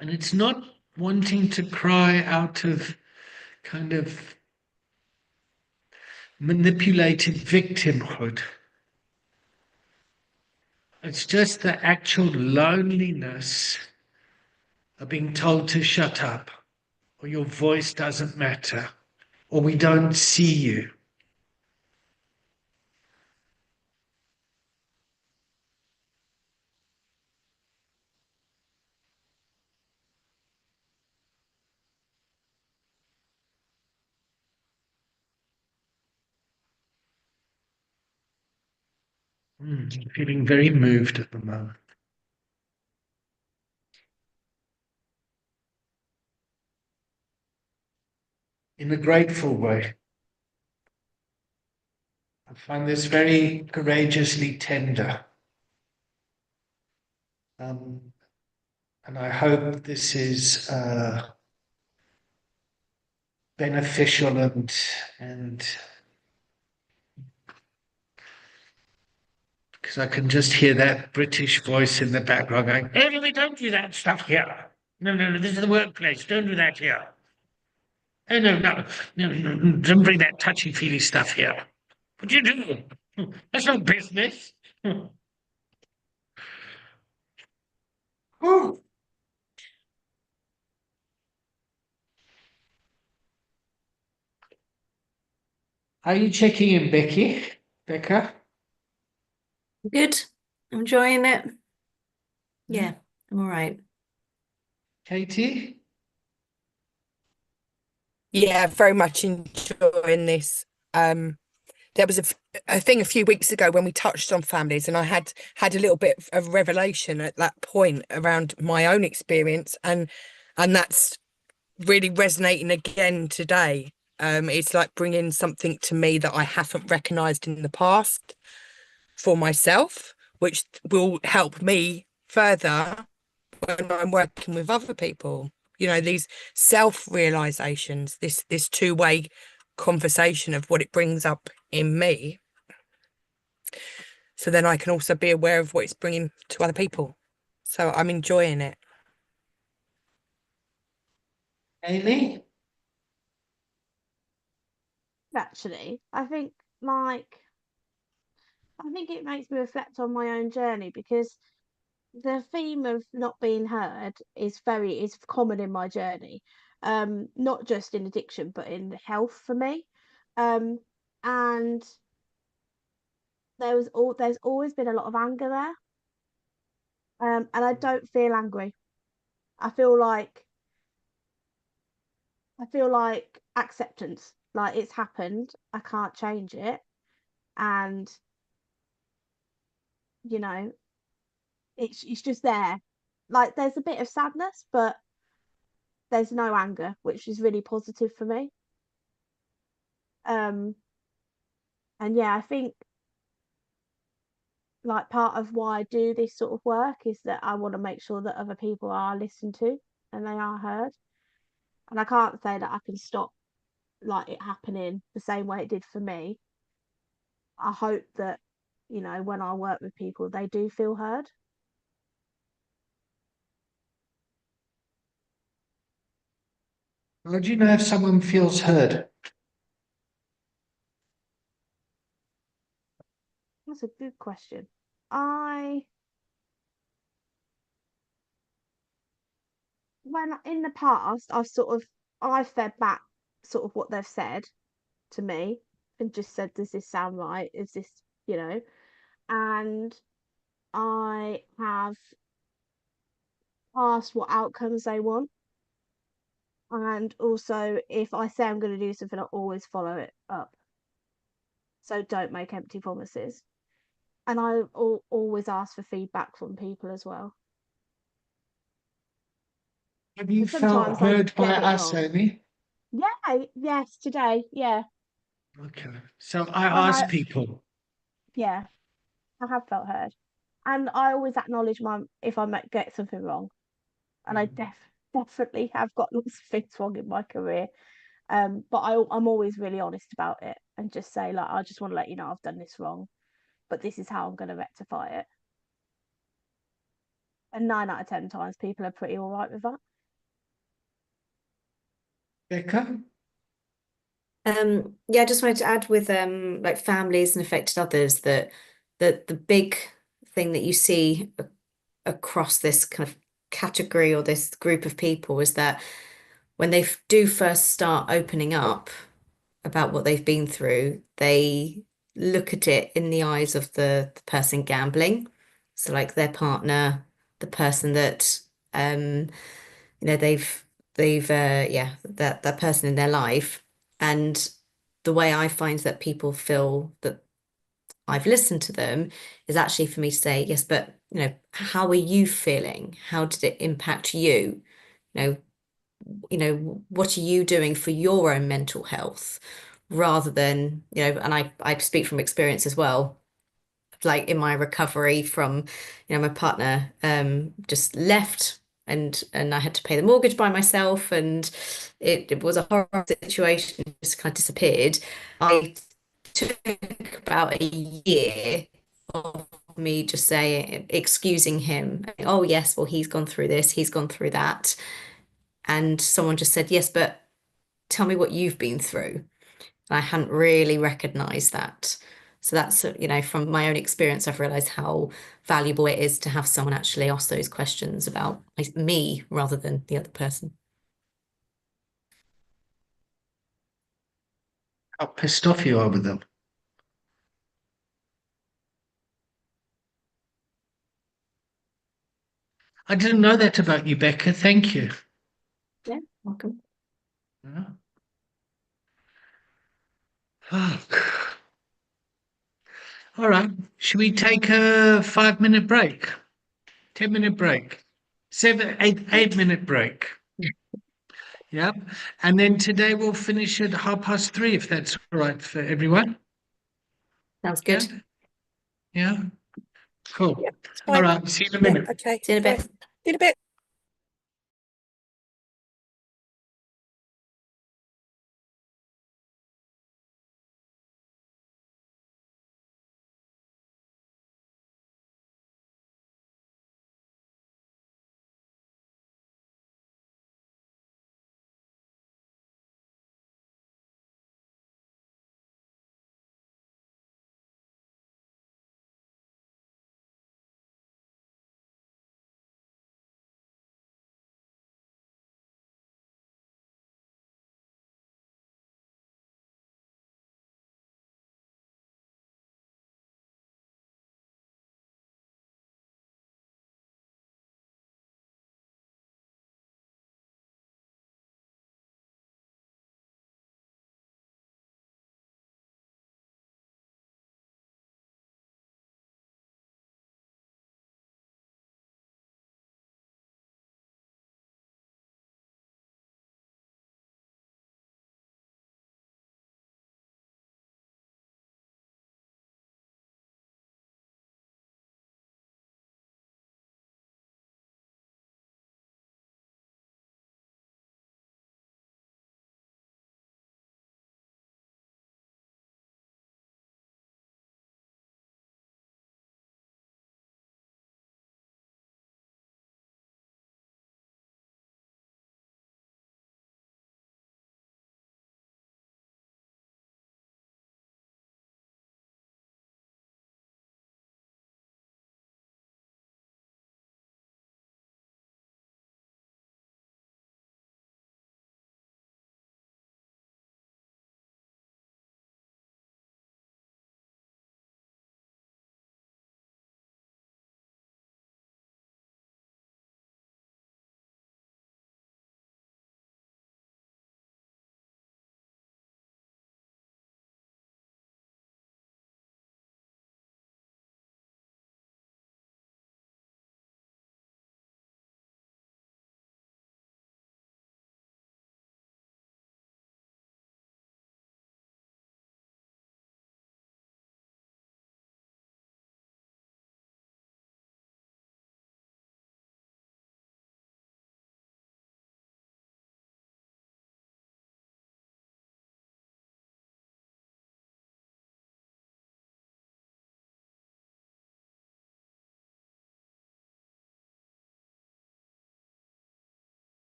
And it's not wanting to cry out of kind of manipulated victimhood. It's just the actual loneliness of being told to shut up, or your voice doesn't matter, or we don't see you. I'm feeling very moved at the moment. In a grateful way. I find this very courageously tender. And I hope this is beneficial and because I can just hear that British voice in the background going, "Hey, we don't do that stuff here. No, this is the workplace. Don't do that here. Oh, no, don't bring that touchy-feely stuff here. What do you do? That's not business." Oh, How are you checking in, Becky? Becca? Good. I'm enjoying it. Yeah, I'm all right. Katie? Yeah, very much enjoying this. There was a thing a few weeks ago when we touched on families, and I had a little bit of revelation at that point around my own experience, and that's really resonating again today. It's like bringing something to me that I haven't recognized in the past for myself, which will help me further when I'm working with other people. These self-realizations, this two-way conversation of what it brings up in me. So then I can also be aware of what it's bringing to other people. So I'm enjoying it. Amy? Actually, I think it makes me reflect on my own journey because the theme of not being heard is common in my journey. Not just in addiction, but in health for me. Um, and there's always been a lot of anger there. And I don't feel angry. I feel like I feel like acceptance. Like it's happened. I can't change it. And you know, it's just there. Like there's a bit of sadness, but there's no anger, which is really positive for me. Um, and yeah, I think like part of why I do this sort of work is that I want to make sure that other people are listened to and they are heard. And I can't say that I can stop like it happening the same way it did for me. I hope that, when I work with people, they do feel heard. How do you know if someone feels heard? That's a good question. I, when in the past, I've fed back sort of what they've said to me and just said, does this sound right? Is this, you know? And I have asked what outcomes they want. And also, if I say I'm going to do something, I always follow it up. So don't make empty promises. And always ask for feedback from people as well. Have you And felt sometimes I heard by get it us, wrong. Amy? Yeah, yes, today. Yeah. Okay. So I When ask I, people, yeah, I have felt heard. And I always acknowledge if I get something wrong. And I definitely have got lots of things wrong in my career. But I'm always really honest about it and just say, like, I just want to let you know I've done this wrong, but this is how I'm going to rectify it. And 9 out of 10 times, people are pretty all right with that. Becca? Yeah, I just wanted to add with like families and affected others that the big thing that you see across this kind of category or this group of people is that when they do first start opening up about what they've been through, they look at it in the eyes of the person gambling. So like their partner, the person that they've yeah, that person in their life. And the way I find that people feel that I've listened to them is actually for me to say, yes, but how are you feeling? How did it impact you? You know, what are you doing for your own mental health? Rather than, and I speak from experience as well, like in my recovery from, my partner just left and I had to pay the mortgage by myself and it was a horrible situation, it just kind of disappeared. I took about a year of me just saying, excusing him. Oh, yes, well, he's gone through this, he's gone through that. And someone just said, yes, but tell me what you've been through. And I hadn't really recognized that. So that's, from my own experience, I've realized how valuable it is to have someone actually ask those questions about me rather than the other person. How pissed off you are with them. I didn't know that about you, Becca. Thank you. Yeah, welcome. Yeah. Fuck. All right. Should we take a 5 minute break? 10 minute break? 8 minute break. Yeah. And then today we'll finish at 3:30 if that's all right for everyone. Sounds Yeah. good. Yeah. Cool. Yeah, it's All fine. right. See you in a Yeah, minute. okay. See you in a Right. bit. See you in a bit.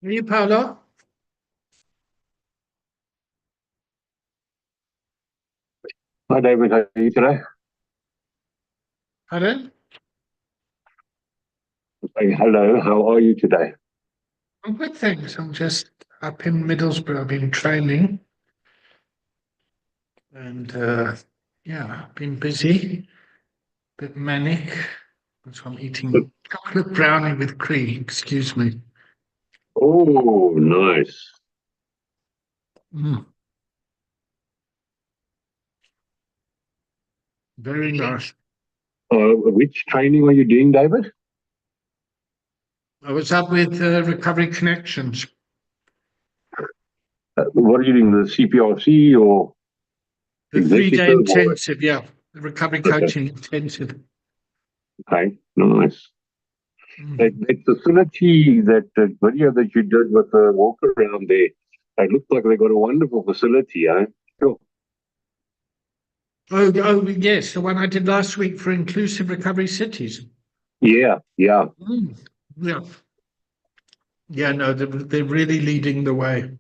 Are you, Paolo? Hi, David. How are you today? Pardon? Hey, hello. How are you today? I'm good, thanks. I'm just up in Middlesbrough. I've been training and yeah, been busy, bit manic. That's why I'm eating chocolate brownie with cream. Excuse me. Oh, nice. Mm, very nice. Which training are you doing, David? I was up with Recovery Connections. What are you doing? The CPRC or The 3-day executive? Or... intensive, yeah. The recovery Okay. coaching intensive. Okay, nice. Mm. That facility, that video that you did with the walk around there, it looks like they got a wonderful facility, eh? Sure. Oh, yes, the one I did last week for Inclusive Recovery Cities. Yeah, yeah. Mm, yeah. Yeah, no, they're really leading the way.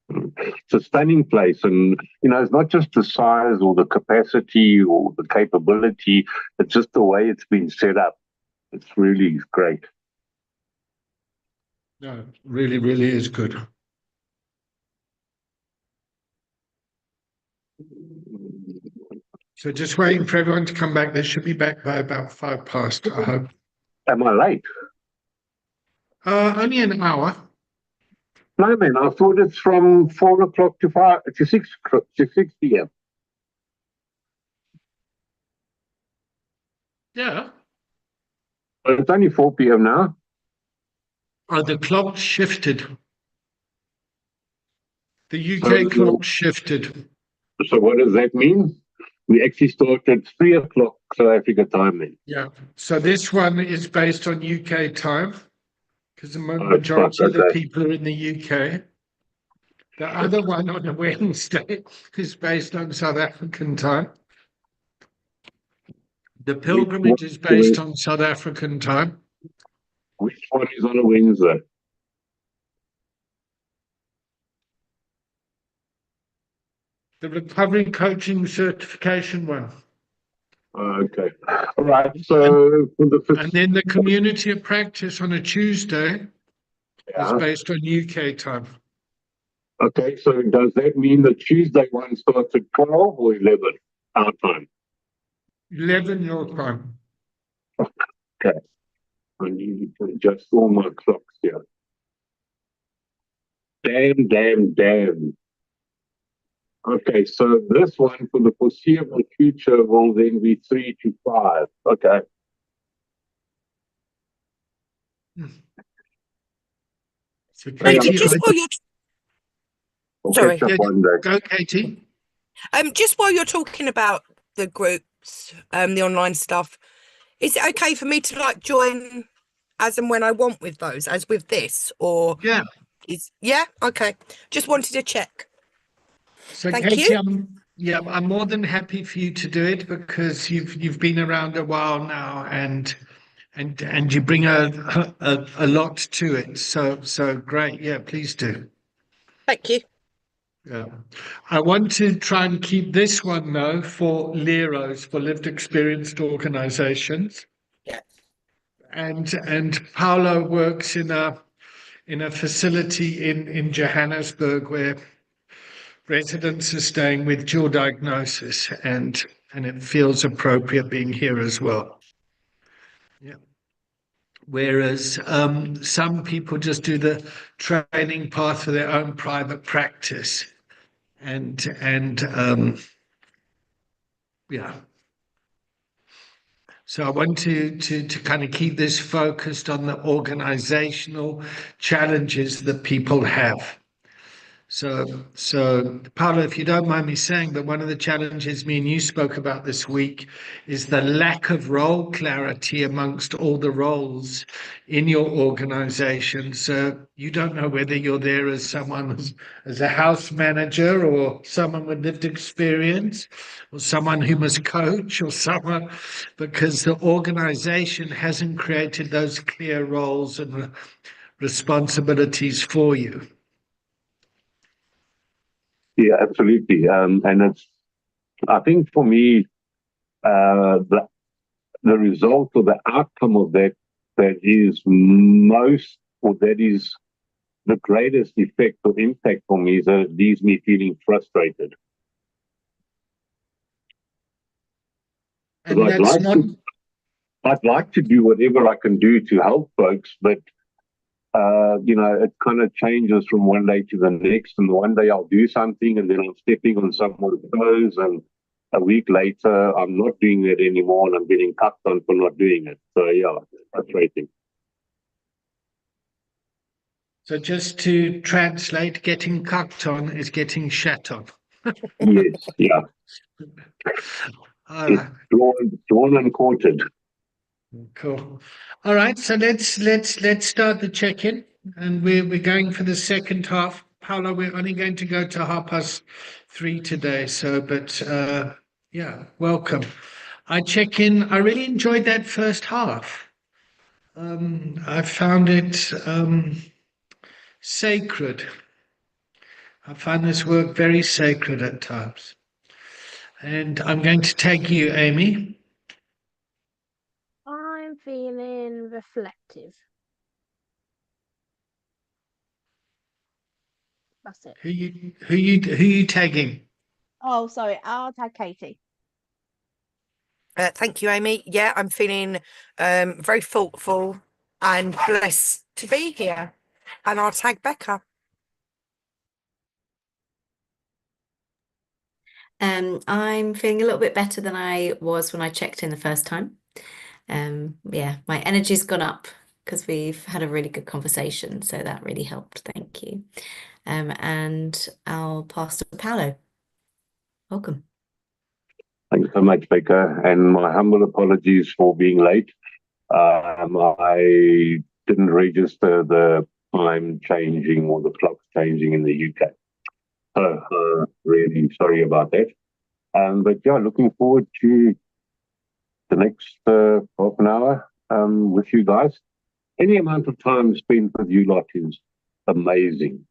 It's a stunning place, and it's not just the size or the capacity or the capability, it's just the way it's been set up. It's really great. No, it really, really is good. So just waiting for everyone to come back. They should be back by about 5 past, I hope. Am I late? Only an hour. No, man, I thought it's from 4 o'clock to 6 p.m. Yeah. But it's only 4 p.m. now. Oh, the clock shifted. The UK So, clock shifted. so what does that mean? We actually started 3 o'clock South Africa time then. Yeah. So this one is based on UK time because the Oh, majority of the okay. people are in the UK. The other one on a Wednesday is based on South African time. The pilgrimage is based on South African time. Which one is on a Wednesday? The recovery coaching certification one. Okay. All right. So for the And then the community of practice on a Tuesday is yeah. based on UK time. Okay. So does that mean the Tuesday one starts at 12 or 11 our time? 11 your time. Okay. I need to adjust all my clocks here. Damn. Okay, so this one for the foreseeable future will then be 3 to 5. Okay. So Hey, Katie, Katie, just while you're I'll sorry, catch up one day. go Katie. just while you're talking about the groups, the online stuff, is it okay for me to like join as and when I want with those, as with this, or Yeah. okay. Just wanted to check. So Thank Katie, you. I'm more than happy for you to do it because you've been around a while now and you bring a lot to it. So great. Yeah, please do. Thank you. Yeah. I want to try and keep this one though for LEROs, for lived experienced organizations. Yeah. And Paolo works in a facility in Johannesburg where residents are staying with dual diagnosis and it feels appropriate being here as well. Yeah. Whereas some people just do the training path for their own private practice. And yeah. So I want to kind of keep this focused on the organizational challenges that people have. So Paolo, if you don't mind me saying that one of the challenges me and you spoke about this week is the lack of role clarity amongst all the roles in your organization. So you don't know whether you're there as someone as a house manager or someone with lived experience or someone who must coach or someone, because the organization hasn't created those clear roles and responsibilities for you. Yeah, absolutely. And I think for me, the result or the outcome of that is the greatest effect or impact for me is that it leaves me feeling frustrated. And I'd like to do whatever I can do to help folks, but it kind of changes from one day to the next. And one day I'll do something, and then I'm stepping on someone's toes, and a week later I'm not doing that anymore, and I'm getting cut on for not doing it. So yeah, it's frustrating. So just to translate, getting cucked on is getting shat on. Yes, yeah. All right. Drawn and quartered. Cool. All right, so let's start the check-in, and we're going for the second half. Paula, we're only going to go to 3:30 today, so but yeah, welcome. I check in. I really enjoyed that first half. I found it sacred. I find this work very sacred at times. And I'm going to take you, Amy. I'm feeling reflective. That's it. Who you tagging? Oh, sorry. I'll tag Katie. Thank you, Amy. Yeah, I'm feeling very thoughtful and blessed to be here. And I'll tag Becca. I'm feeling a little bit better than I was when I checked in the first time. Yeah, my energy's gone up because we've had a really good conversation, so that really helped. Thank you. And I'll pass to Paolo. Welcome. Thanks so much, Becca, and my humble apologies for being late. I didn't register the time changing or the clock changing in the UK. So really sorry about that. But yeah, looking forward to the next half an hour with you guys. Any amount of time spent with you lot is amazing.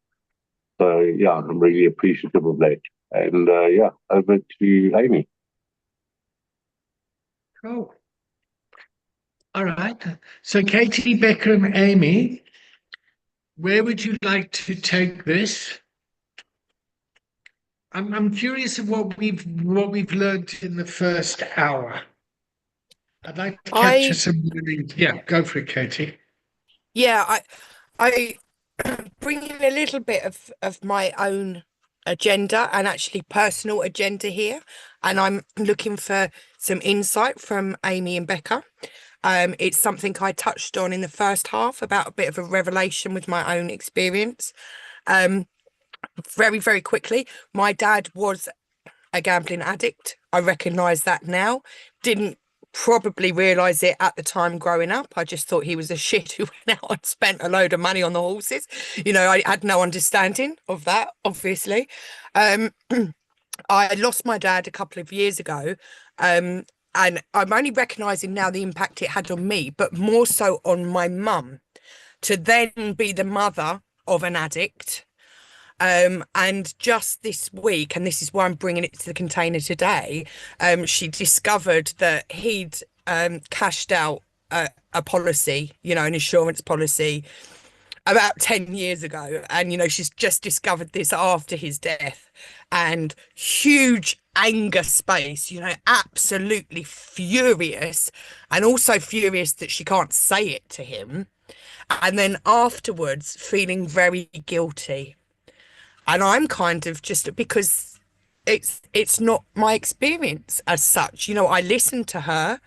So yeah, I'm really appreciative of that. And yeah, over to Amy. Cool. All right. So Katie, Becca, and Amy, where would you like to take this? I'm curious of what we've learned in the first hour. I'd like to capture some learnings. Yeah, go for it, Katie. Yeah, I bring in a little bit of my own agenda and actually personal agenda here, and I'm looking for some insight from Amy and Becca. It's something I touched on in the first half about a bit of a revelation with my own experience. Very, very quickly, my dad was a gambling addict. I recognise that now. Didn't probably realise it at the time growing up. I just thought he was a shit who went out and spent a load of money on the horses. I had no understanding of that, obviously. I lost my dad a couple of years ago. And I'm only recognising now the impact it had on me, but more so on my mum, to then be the mother of an addict. And just this week, and this is why I'm bringing it to the container today, she discovered that he'd cashed out a policy, an insurance policy about 10 years ago. And, she's just discovered this after his death, and huge anger space, absolutely furious, and also furious that she can't say it to him. And then afterwards feeling very guilty. And I'm kind of just because it's not my experience as such. I listen to her,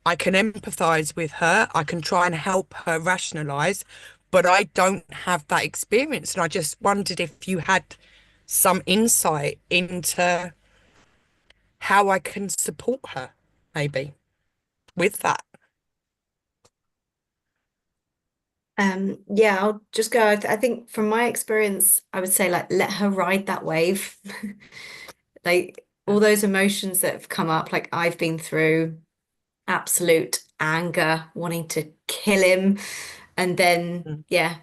I can empathize with her, I can try and help her rationalize, but I don't have that experience. And I just wondered if you had some insight into how I can support her, maybe, with that. Yeah, I'll just go. I think from my experience, I would say let her ride that wave. Like all those emotions that have come up, like I've been through absolute anger, wanting to kill him, and then yeah,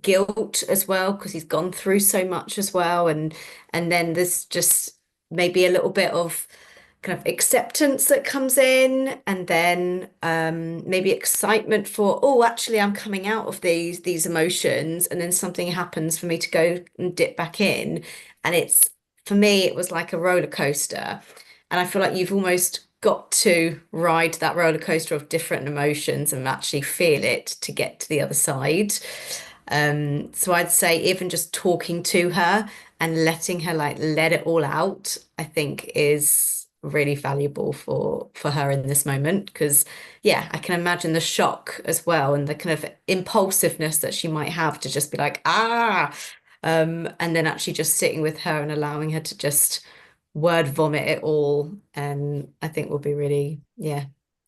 guilt as well because he's gone through so much as well, and then there's just maybe a little bit of kind of acceptance that comes in, and then maybe excitement for, oh, actually I'm coming out of these emotions, and then something happens for me to go and dip back in, and it's for me it was like a roller coaster, and I feel like you've almost got to ride that roller coaster of different emotions and actually feel it to get to the other side. So I'd say even just talking to her and letting her like let it all out, I think is really valuable for her in this moment. Because yeah, I can imagine the shock as well and the kind of impulsiveness that she might have to just be like, ah, and then actually just sitting with her and allowing her to just word vomit it all, and I think will be really, yeah,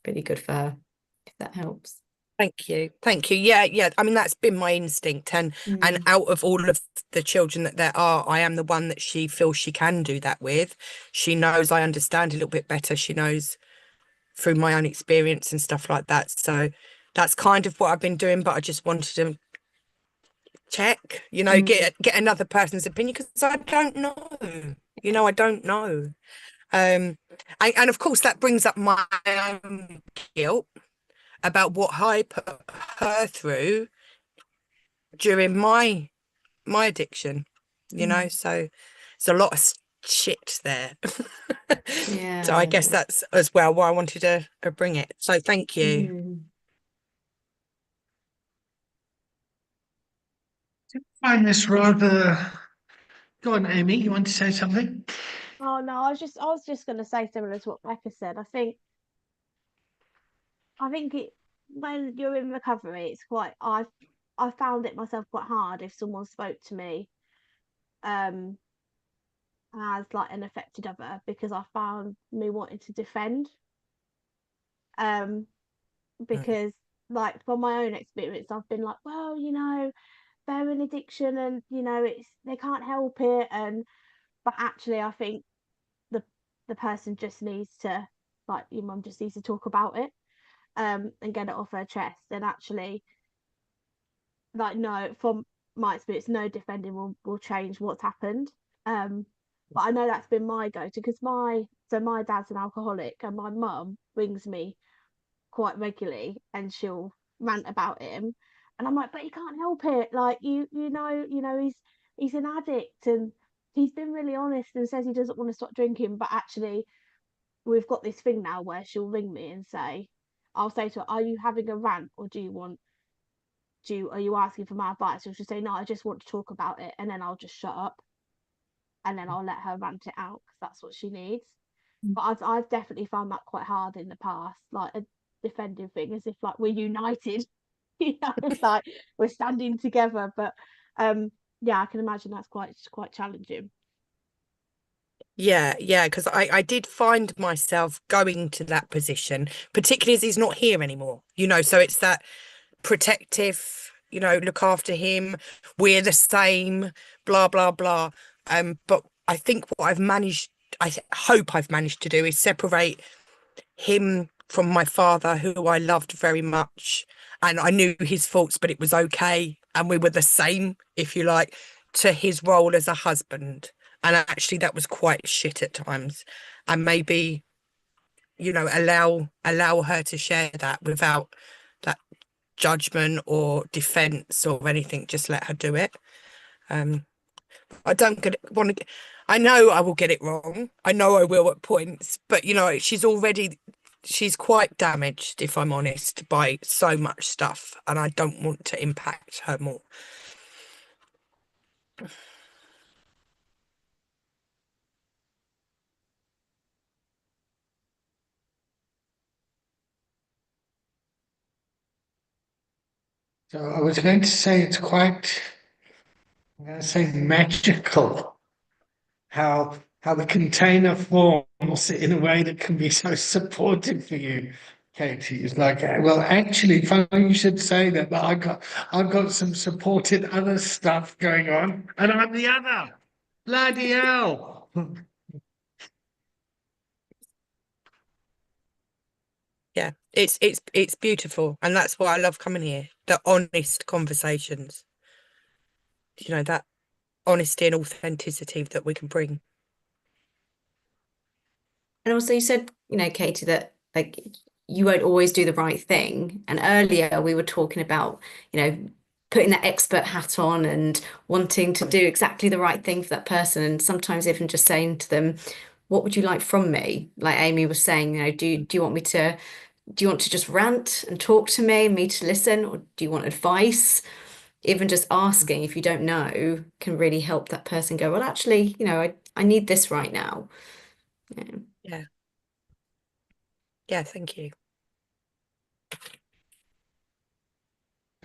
really good for her, if that helps. Thank you. Thank you. Yeah, yeah. I mean, that's been my instinct. And Mm. out of all of the children that there are, I am the one that she feels she can do that with. She knows I understand a little bit better. She knows through my own experience and stuff like that. So that's kind of what I've been doing, but I just wanted to check, Mm. get another person's opinion because I don't know. I don't know. And of course that brings up my own guilt about what I put her through during my addiction, so it's a lot of shit there. So I Yeah. guess that's as well why I wanted to bring it. So thank you. Mm. I find this rather. Go on, Amy. You want to say something? Oh no, I was just going to say similar to what Becca said. I think it when you're in recovery, it's quite. I found it myself quite hard if someone spoke to me, um, as like an affected other because I found me wanting to defend, um, Mm. because like from my own experience, I've been like, well, they're in addiction and it's they can't help it, and but actually I think the the person just needs to, like, your mum just needs to talk about it, and get it off her chest, and actually, like, no, from my experience, no defending will change what's happened. But I know that's been my go-to because my dad's an alcoholic and my mum rings me quite regularly and she'll rant about him, and I'm like, but he can't help it, like, he's an addict, and he's been really honest and says he doesn't want to stop drinking, but actually we've got this thing now where she'll ring me and say, I'll say to her, are you having a rant, or are you asking for my advice? Or she'll say, no, I just want to talk about it, and then I'll just shut up and then I'll let her rant it out because that's what she needs. But I've definitely found that quite hard in the past, like a defending thing, as if like we're united, like we're standing together. But yeah, I can imagine that's quite challenging. Yeah, yeah, because I did find myself going to that position, particularly as he's not here anymore, so it's that protective, look after him, we're the same, blah, blah, blah. But I think what hope I've managed to do is separate him from my father, who I loved very much. And I knew his faults, but it was okay. And we were the same, if you like, to his role as a husband. And actually, that was quite shit at times. And maybe, allow her to share that without that judgment or defense or anything. Just let her do it. I don't want to. I know I will get it wrong. I know I will at points, but she's quite damaged, if I'm honest, by so much stuff, and I don't want to impact her more. So I was going to say it's quite, I'm going to say magical how the container forms in a way that can be so supportive for you, Katie. It's like, well, actually, funny you should say that, but I've got some supported other stuff going on, and I'm the other. Bloody hell. Yeah, it's beautiful, and that's why I love coming here. The honest conversations. you know, that honesty and authenticity that we can bring. And also, you said, you know, Katie, that like you won't always do the right thing. And earlier we were talking about, you know, putting that expert hat on and wanting to do exactly the right thing for that person. And sometimes even just saying to them, what would you like from me? Like Amy was saying, you know, do you want me to, do you want to just rant and talk to me and me to listen, or do you want advice? Even just asking if you don't know can really help that person go, well, actually, you know, I need this right now. Yeah. Yeah, thank you.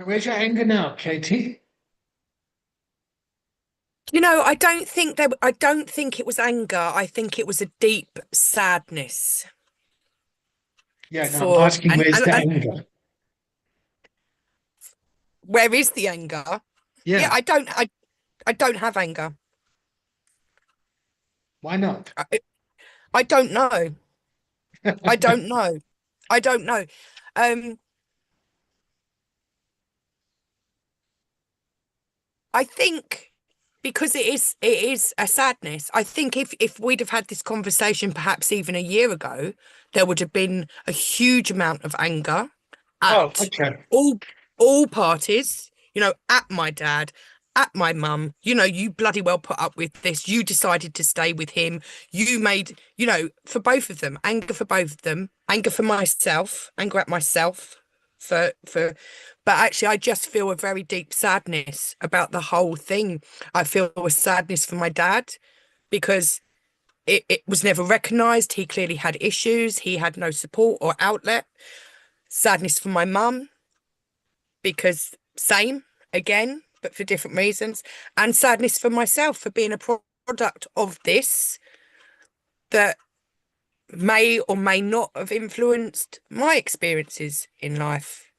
Where's your anger now, Katie? You know, I don't think it was anger. I think it was a deep sadness Yeah, no, I'm for asking where's the and anger? where is the anger? Yeah, Yeah, I don't have anger. why not? I don't know. I don't know. I don't know. Um, I think because it is a sadness. I think if we'd have had this conversation perhaps even a year ago, there would have been a huge amount of anger Oh, at okay. all parties, you know, at my dad, at my mum. You know, you bloody well put up with this. You decided to stay with him. You made, you know, for both of them, anger for both of them, anger for myself, anger at myself for but actually I just feel a very deep sadness about the whole thing. I feel a sadness for my dad because it was never recognized. He clearly had issues. He had no support or outlet. Sadness for my mum because same again, but for different reasons. And sadness for myself for being a product of this that may or may not have influenced my experiences in life.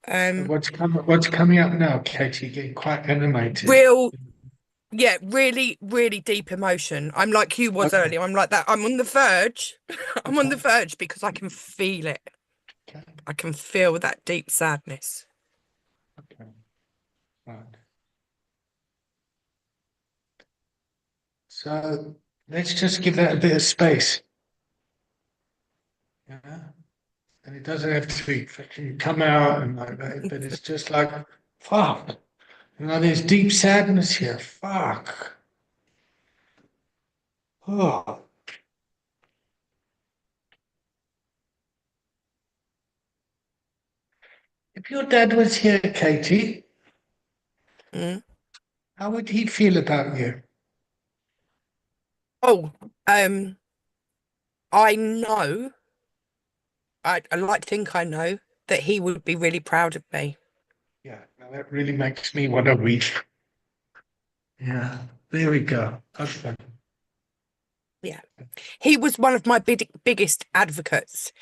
What's coming up now, Katie? Getting quite animated. Really, really deep emotion. I'm like you was Okay. earlier. I'm like that. I'm on the verge. I'm on the verge because I can feel it. Okay. I can feel that deep sadness. Okay. Right. So let's just give that a bit of space. Yeah. And it doesn't have to be fucking come out and like that, but it's just like, fuck. You know, there's deep sadness here. Fuck. Oh. If your dad was here, Katie, Mm. how would he feel about you? Oh, I know. I like to think I know that he would be really proud of me. Yeah, now that really makes me want to weep. Yeah, there we go. Okay. Yeah. He was one of my biggest advocates,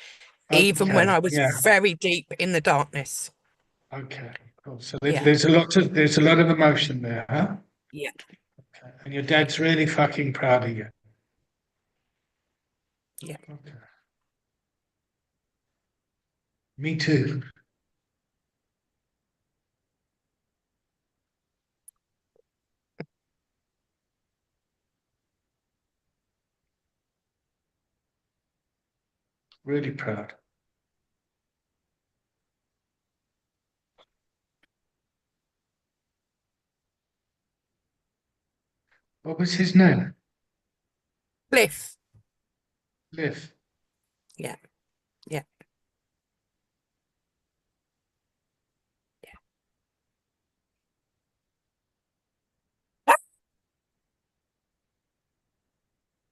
even when Okay. I was Yeah. very deep in the darkness. Okay. Cool. So Yeah. there's a lot of emotion there, huh? Yeah. Okay. And your dad's really fucking proud of you. Yeah. Okay. Me too. Really proud. What was his name? Cliff. Liv. Yeah. Yeah.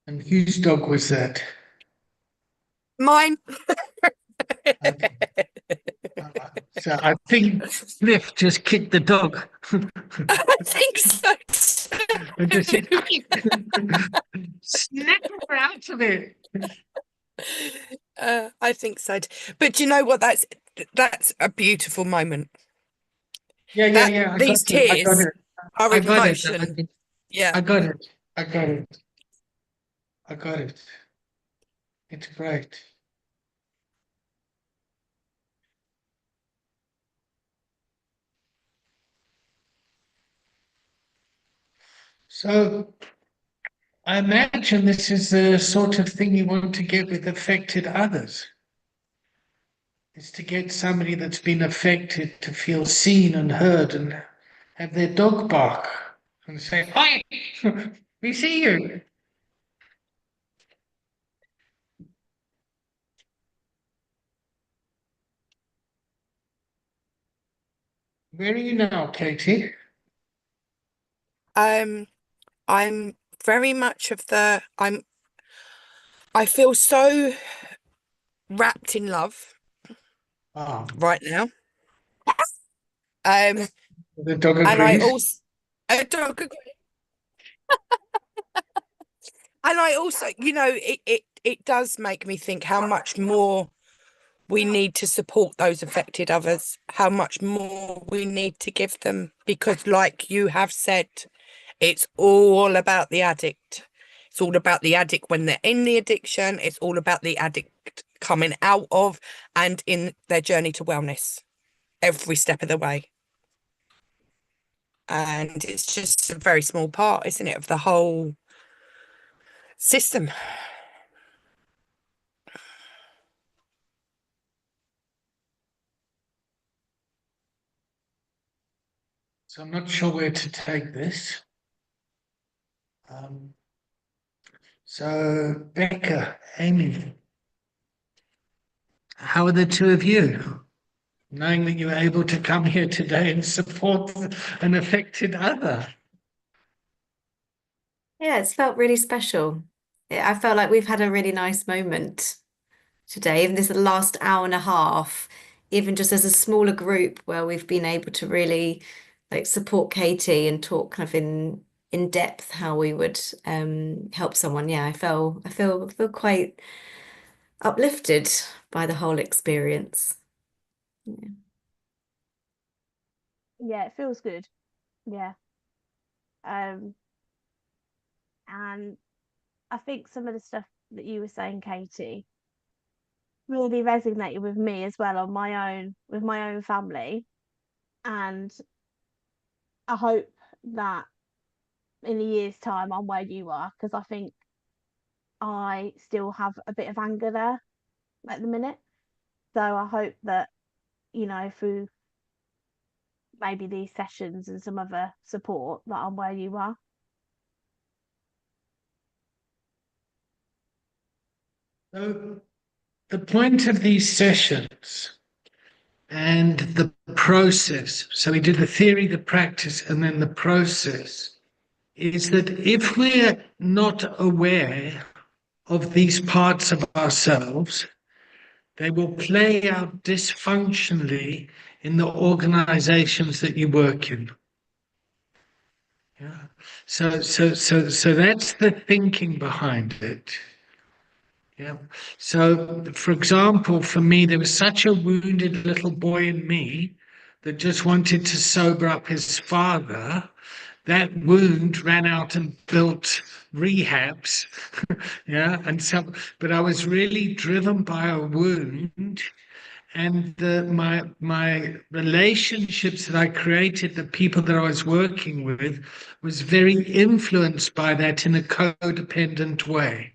And whose dog was that? Mine. Okay. So I think Liv just kicked the dog. I think so. And just snap her out of it. I think so. But you know what? That's a beautiful moment. Yeah, yeah, That yeah. I got these it. I got tears it. are I got it. emotion. Yeah. I got it. I got it. I got it. It's great. So I imagine this is the sort of thing you want to get with affected others. Is to get somebody that's been affected to feel seen and heard and have their dog bark and say, "Hi, we see you." Where are you now, Katie? I'm very much of I feel so wrapped in love Ah, right now. Um, the dog and I agrees. also, a dog agree. And I also, it does make me think how much more we need to support those affected others, how much more we need to give them, because like you have said, it's all about the addict. It's all about the addict when they're in the addiction. It's all about the addict coming out of and in their journey to wellness every step of the way. And it's just a very small part, isn't it, of the whole system. So I'm not sure where to take this. So Becca, Amy, how are the two of you? Knowing that you were able to come here today and support an affected other. Yeah, it's felt really special. I felt like we've had a really nice moment today, even this last hour and a half, even just as a smaller group where we've been able to really like support Katie and talk kind of in depth how we would help someone. Yeah, I feel quite uplifted by the whole experience. Yeah. Yeah, it feels good. Yeah. Um, and I think some of the stuff that you were saying, Katie, really resonated with me as well on my own, with my own family. And I hope that in a year's time I'm where you are, because I think I still have a bit of anger there at the minute. So I hope that, through maybe these sessions and some other support, that I'm where you are. So the point of these sessions and the process, so we do the theory, the practice, and then the process, is that if we're not aware of these parts of ourselves, they will play out dysfunctionally in the organizations that you work in. Yeah. So that's the thinking behind it. Yeah. So, for example, for me, there was such a wounded little boy in me that just wanted to sober up his father. That wound ran out and built rehabs. Yeah. And so, but I was really driven by a wound. And my relationships that I created, the people that I was working with, was very influenced by that in a codependent way.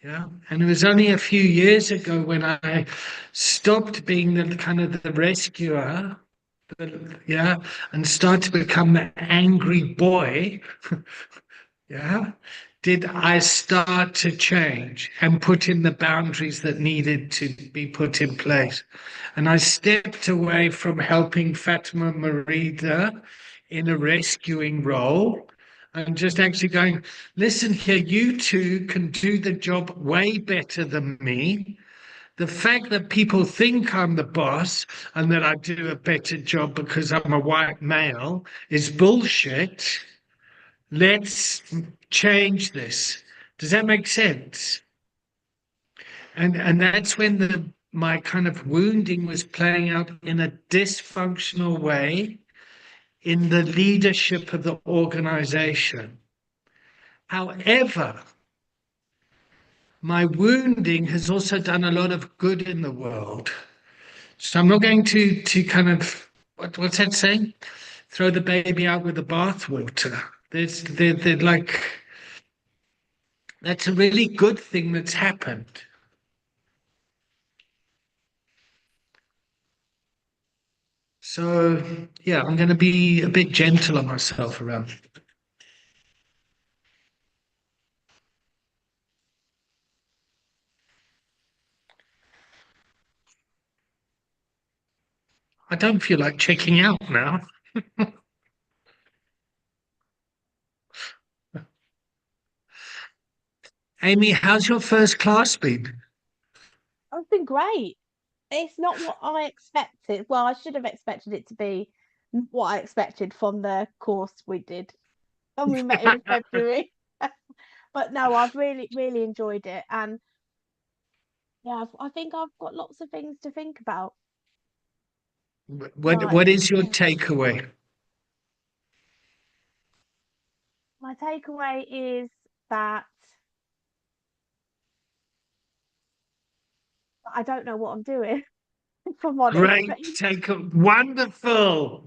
Yeah. And it was only a few years ago when I stopped being the kind of the rescuer, yeah, and started to become the angry boy, yeah, did I start to change and put in the boundaries that needed to be put in place. And I stepped away from helping Fatima Merida in a rescuing role and just actually going, listen here, you two can do the job way better than me. The fact that people think I'm the boss and that I do a better job because I'm a white male is bullshit. Let's change this. Does that make sense? And that's when my kind of wounding was playing out in a dysfunctional way in the leadership of the organization. However, my wounding has also done a lot of good in the world. So I'm not going to kind of what's that saying? Throw the baby out with the bathwater. they're like, that's a really good thing that's happened. So yeah, I'm going to be a bit gentle on myself around it. I don't feel like checking out now. Amy, how's your first class been? It's been great. It's not what I expected. Well, I should have expected it to be what I expected from the course we did when we met in February. But no, I've really, really enjoyed it. And yeah, I think I've got lots of things to think about. What Like, what is your takeaway? my takeaway is that I don't know what I'm doing, if I'm honest. Great take, wonderful.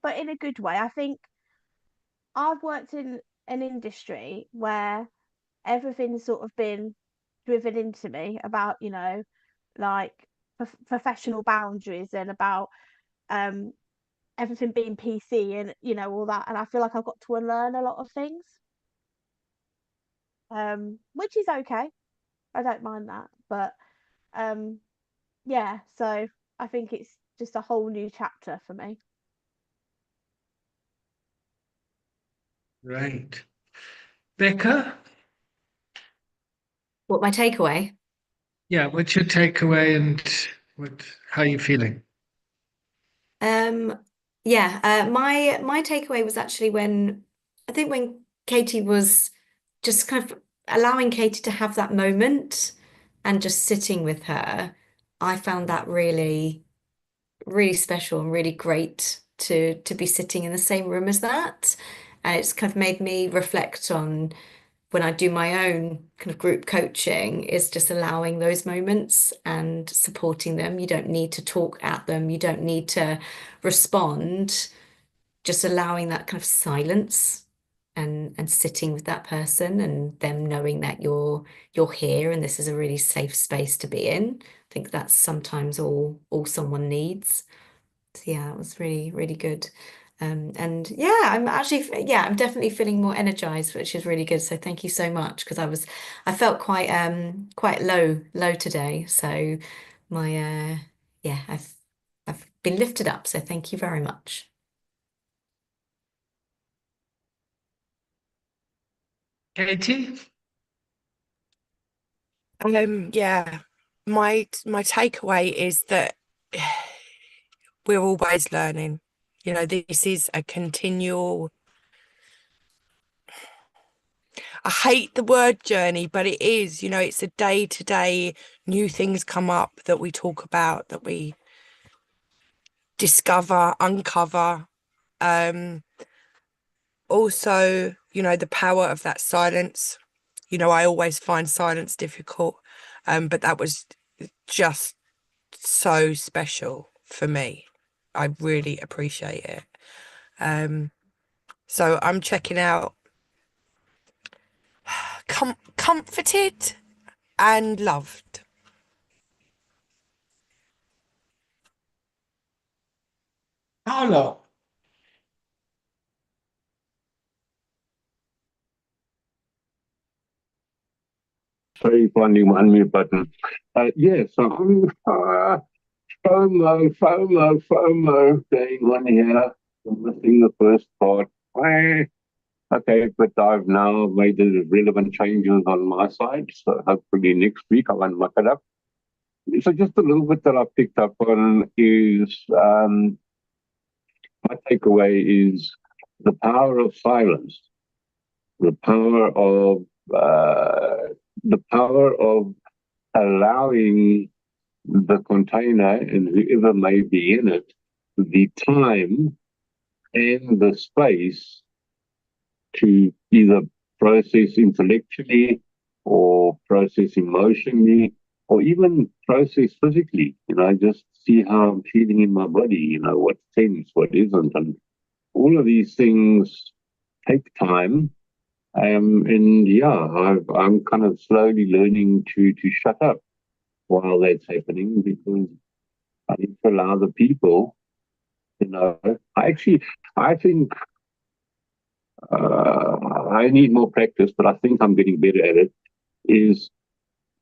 But in a good way. I think I've worked in an industry where everything's sort of been driven into me about, like professional boundaries and about um everything being PC and all that. And I feel like I've got to unlearn a lot of things, which is okay. I don't mind that, but um, yeah. So I think it's just a whole new chapter for me. Right. Becca? What my takeaway? Yeah, what's your takeaway and how are you feeling? Um, yeah, my takeaway was actually when I think when Katie was just kind of allowing Katie to have that moment and just sitting with her, I found that really, really special and really great to be sitting in the same room as that. And it's kind of made me reflect on when I do my own kind of group coaching, is just allowing those moments and supporting them. You don't need to talk at them, you don't need to respond, just allowing that kind of silence and sitting with that person and them knowing that you're here and this is a really safe space to be in. I think that's sometimes all someone needs. So yeah, it was really, really good. And yeah, I'm definitely feeling more energized, which is really good. So thank you so much because I felt quite low today. So my yeah, I've been lifted up. So thank you very much. Katie? Yeah, my takeaway is that we're always learning. You know, this is a continual, I hate the word journey, but it is, it's a day to day, new things come up that we talk about, that we discover, uncover. Also, the power of that silence. I always find silence difficult, but that was just so special for me. I really appreciate it. So I'm checking out comforted and loved. Paolo? Sorry, finding my unmute button. Yeah, so I'm FOMO going on here. I'm missing the first part. Okay, but I've now made the relevant changes on my side, so hopefully next week I won't muck it up. So just a little bit that I picked up on is my takeaway is the power of silence, the power of the power of allowing the container and whoever may be in it the time and the space to either process intellectually or process emotionally or even process physically, just see how I'm feeling in my body, what's tense, what isn't. And all of these things take time. And yeah, I'm kind of slowly learning to shut up while that's happening, because I need to allow the people, I think I need more practice, but I think I'm getting better at it. Is,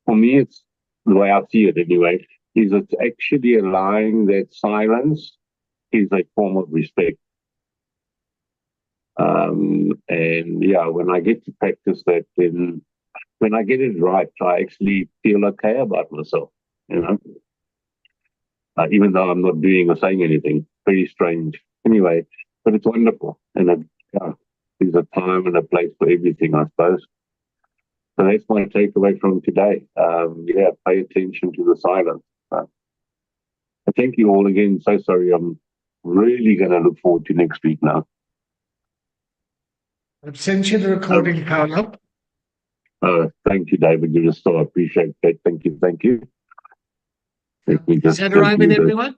for me, it's the way I see it anyway, is it's actually allowing that silence is a form of respect. And yeah, when I get to practice that, then when I get it right, I actually feel okay about myself, even though I'm not doing or saying anything. Very strange. Anyway, but it's wonderful. And there's a time and a place for everything, I suppose. So that's my takeaway from today. Pay attention to the silence. Thank you all again. So sorry. I'm really going to look forward to next week now. I've sent you the recording, Paolo. Thank you, David. You just so appreciate that. Thank you. Let me Is just that all right with everyone?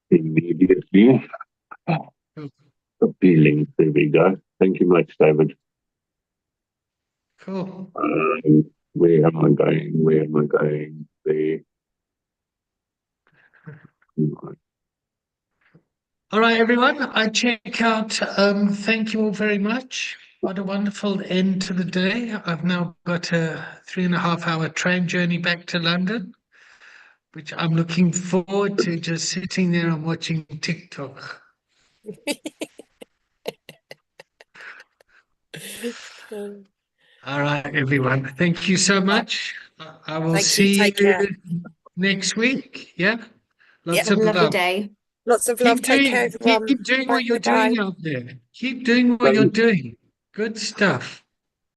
Immediately. Appealing. There we go. Thank you much, David. Cool. Where am I going? There. All right, everyone. I check out. Thank you all very much. What a wonderful end to the day. I've now got a 3.5-hour train journey back to London, which I'm looking forward to, just sitting there and watching TikTok. All right, everyone. Thank you so much. I will see you Take care. next week. Yeah. Lots Have of a lovely love. day. Lots of love. Take care, everyone. Keep doing what you're Bye-bye. doing out there. Keep doing what you're doing. Good stuff.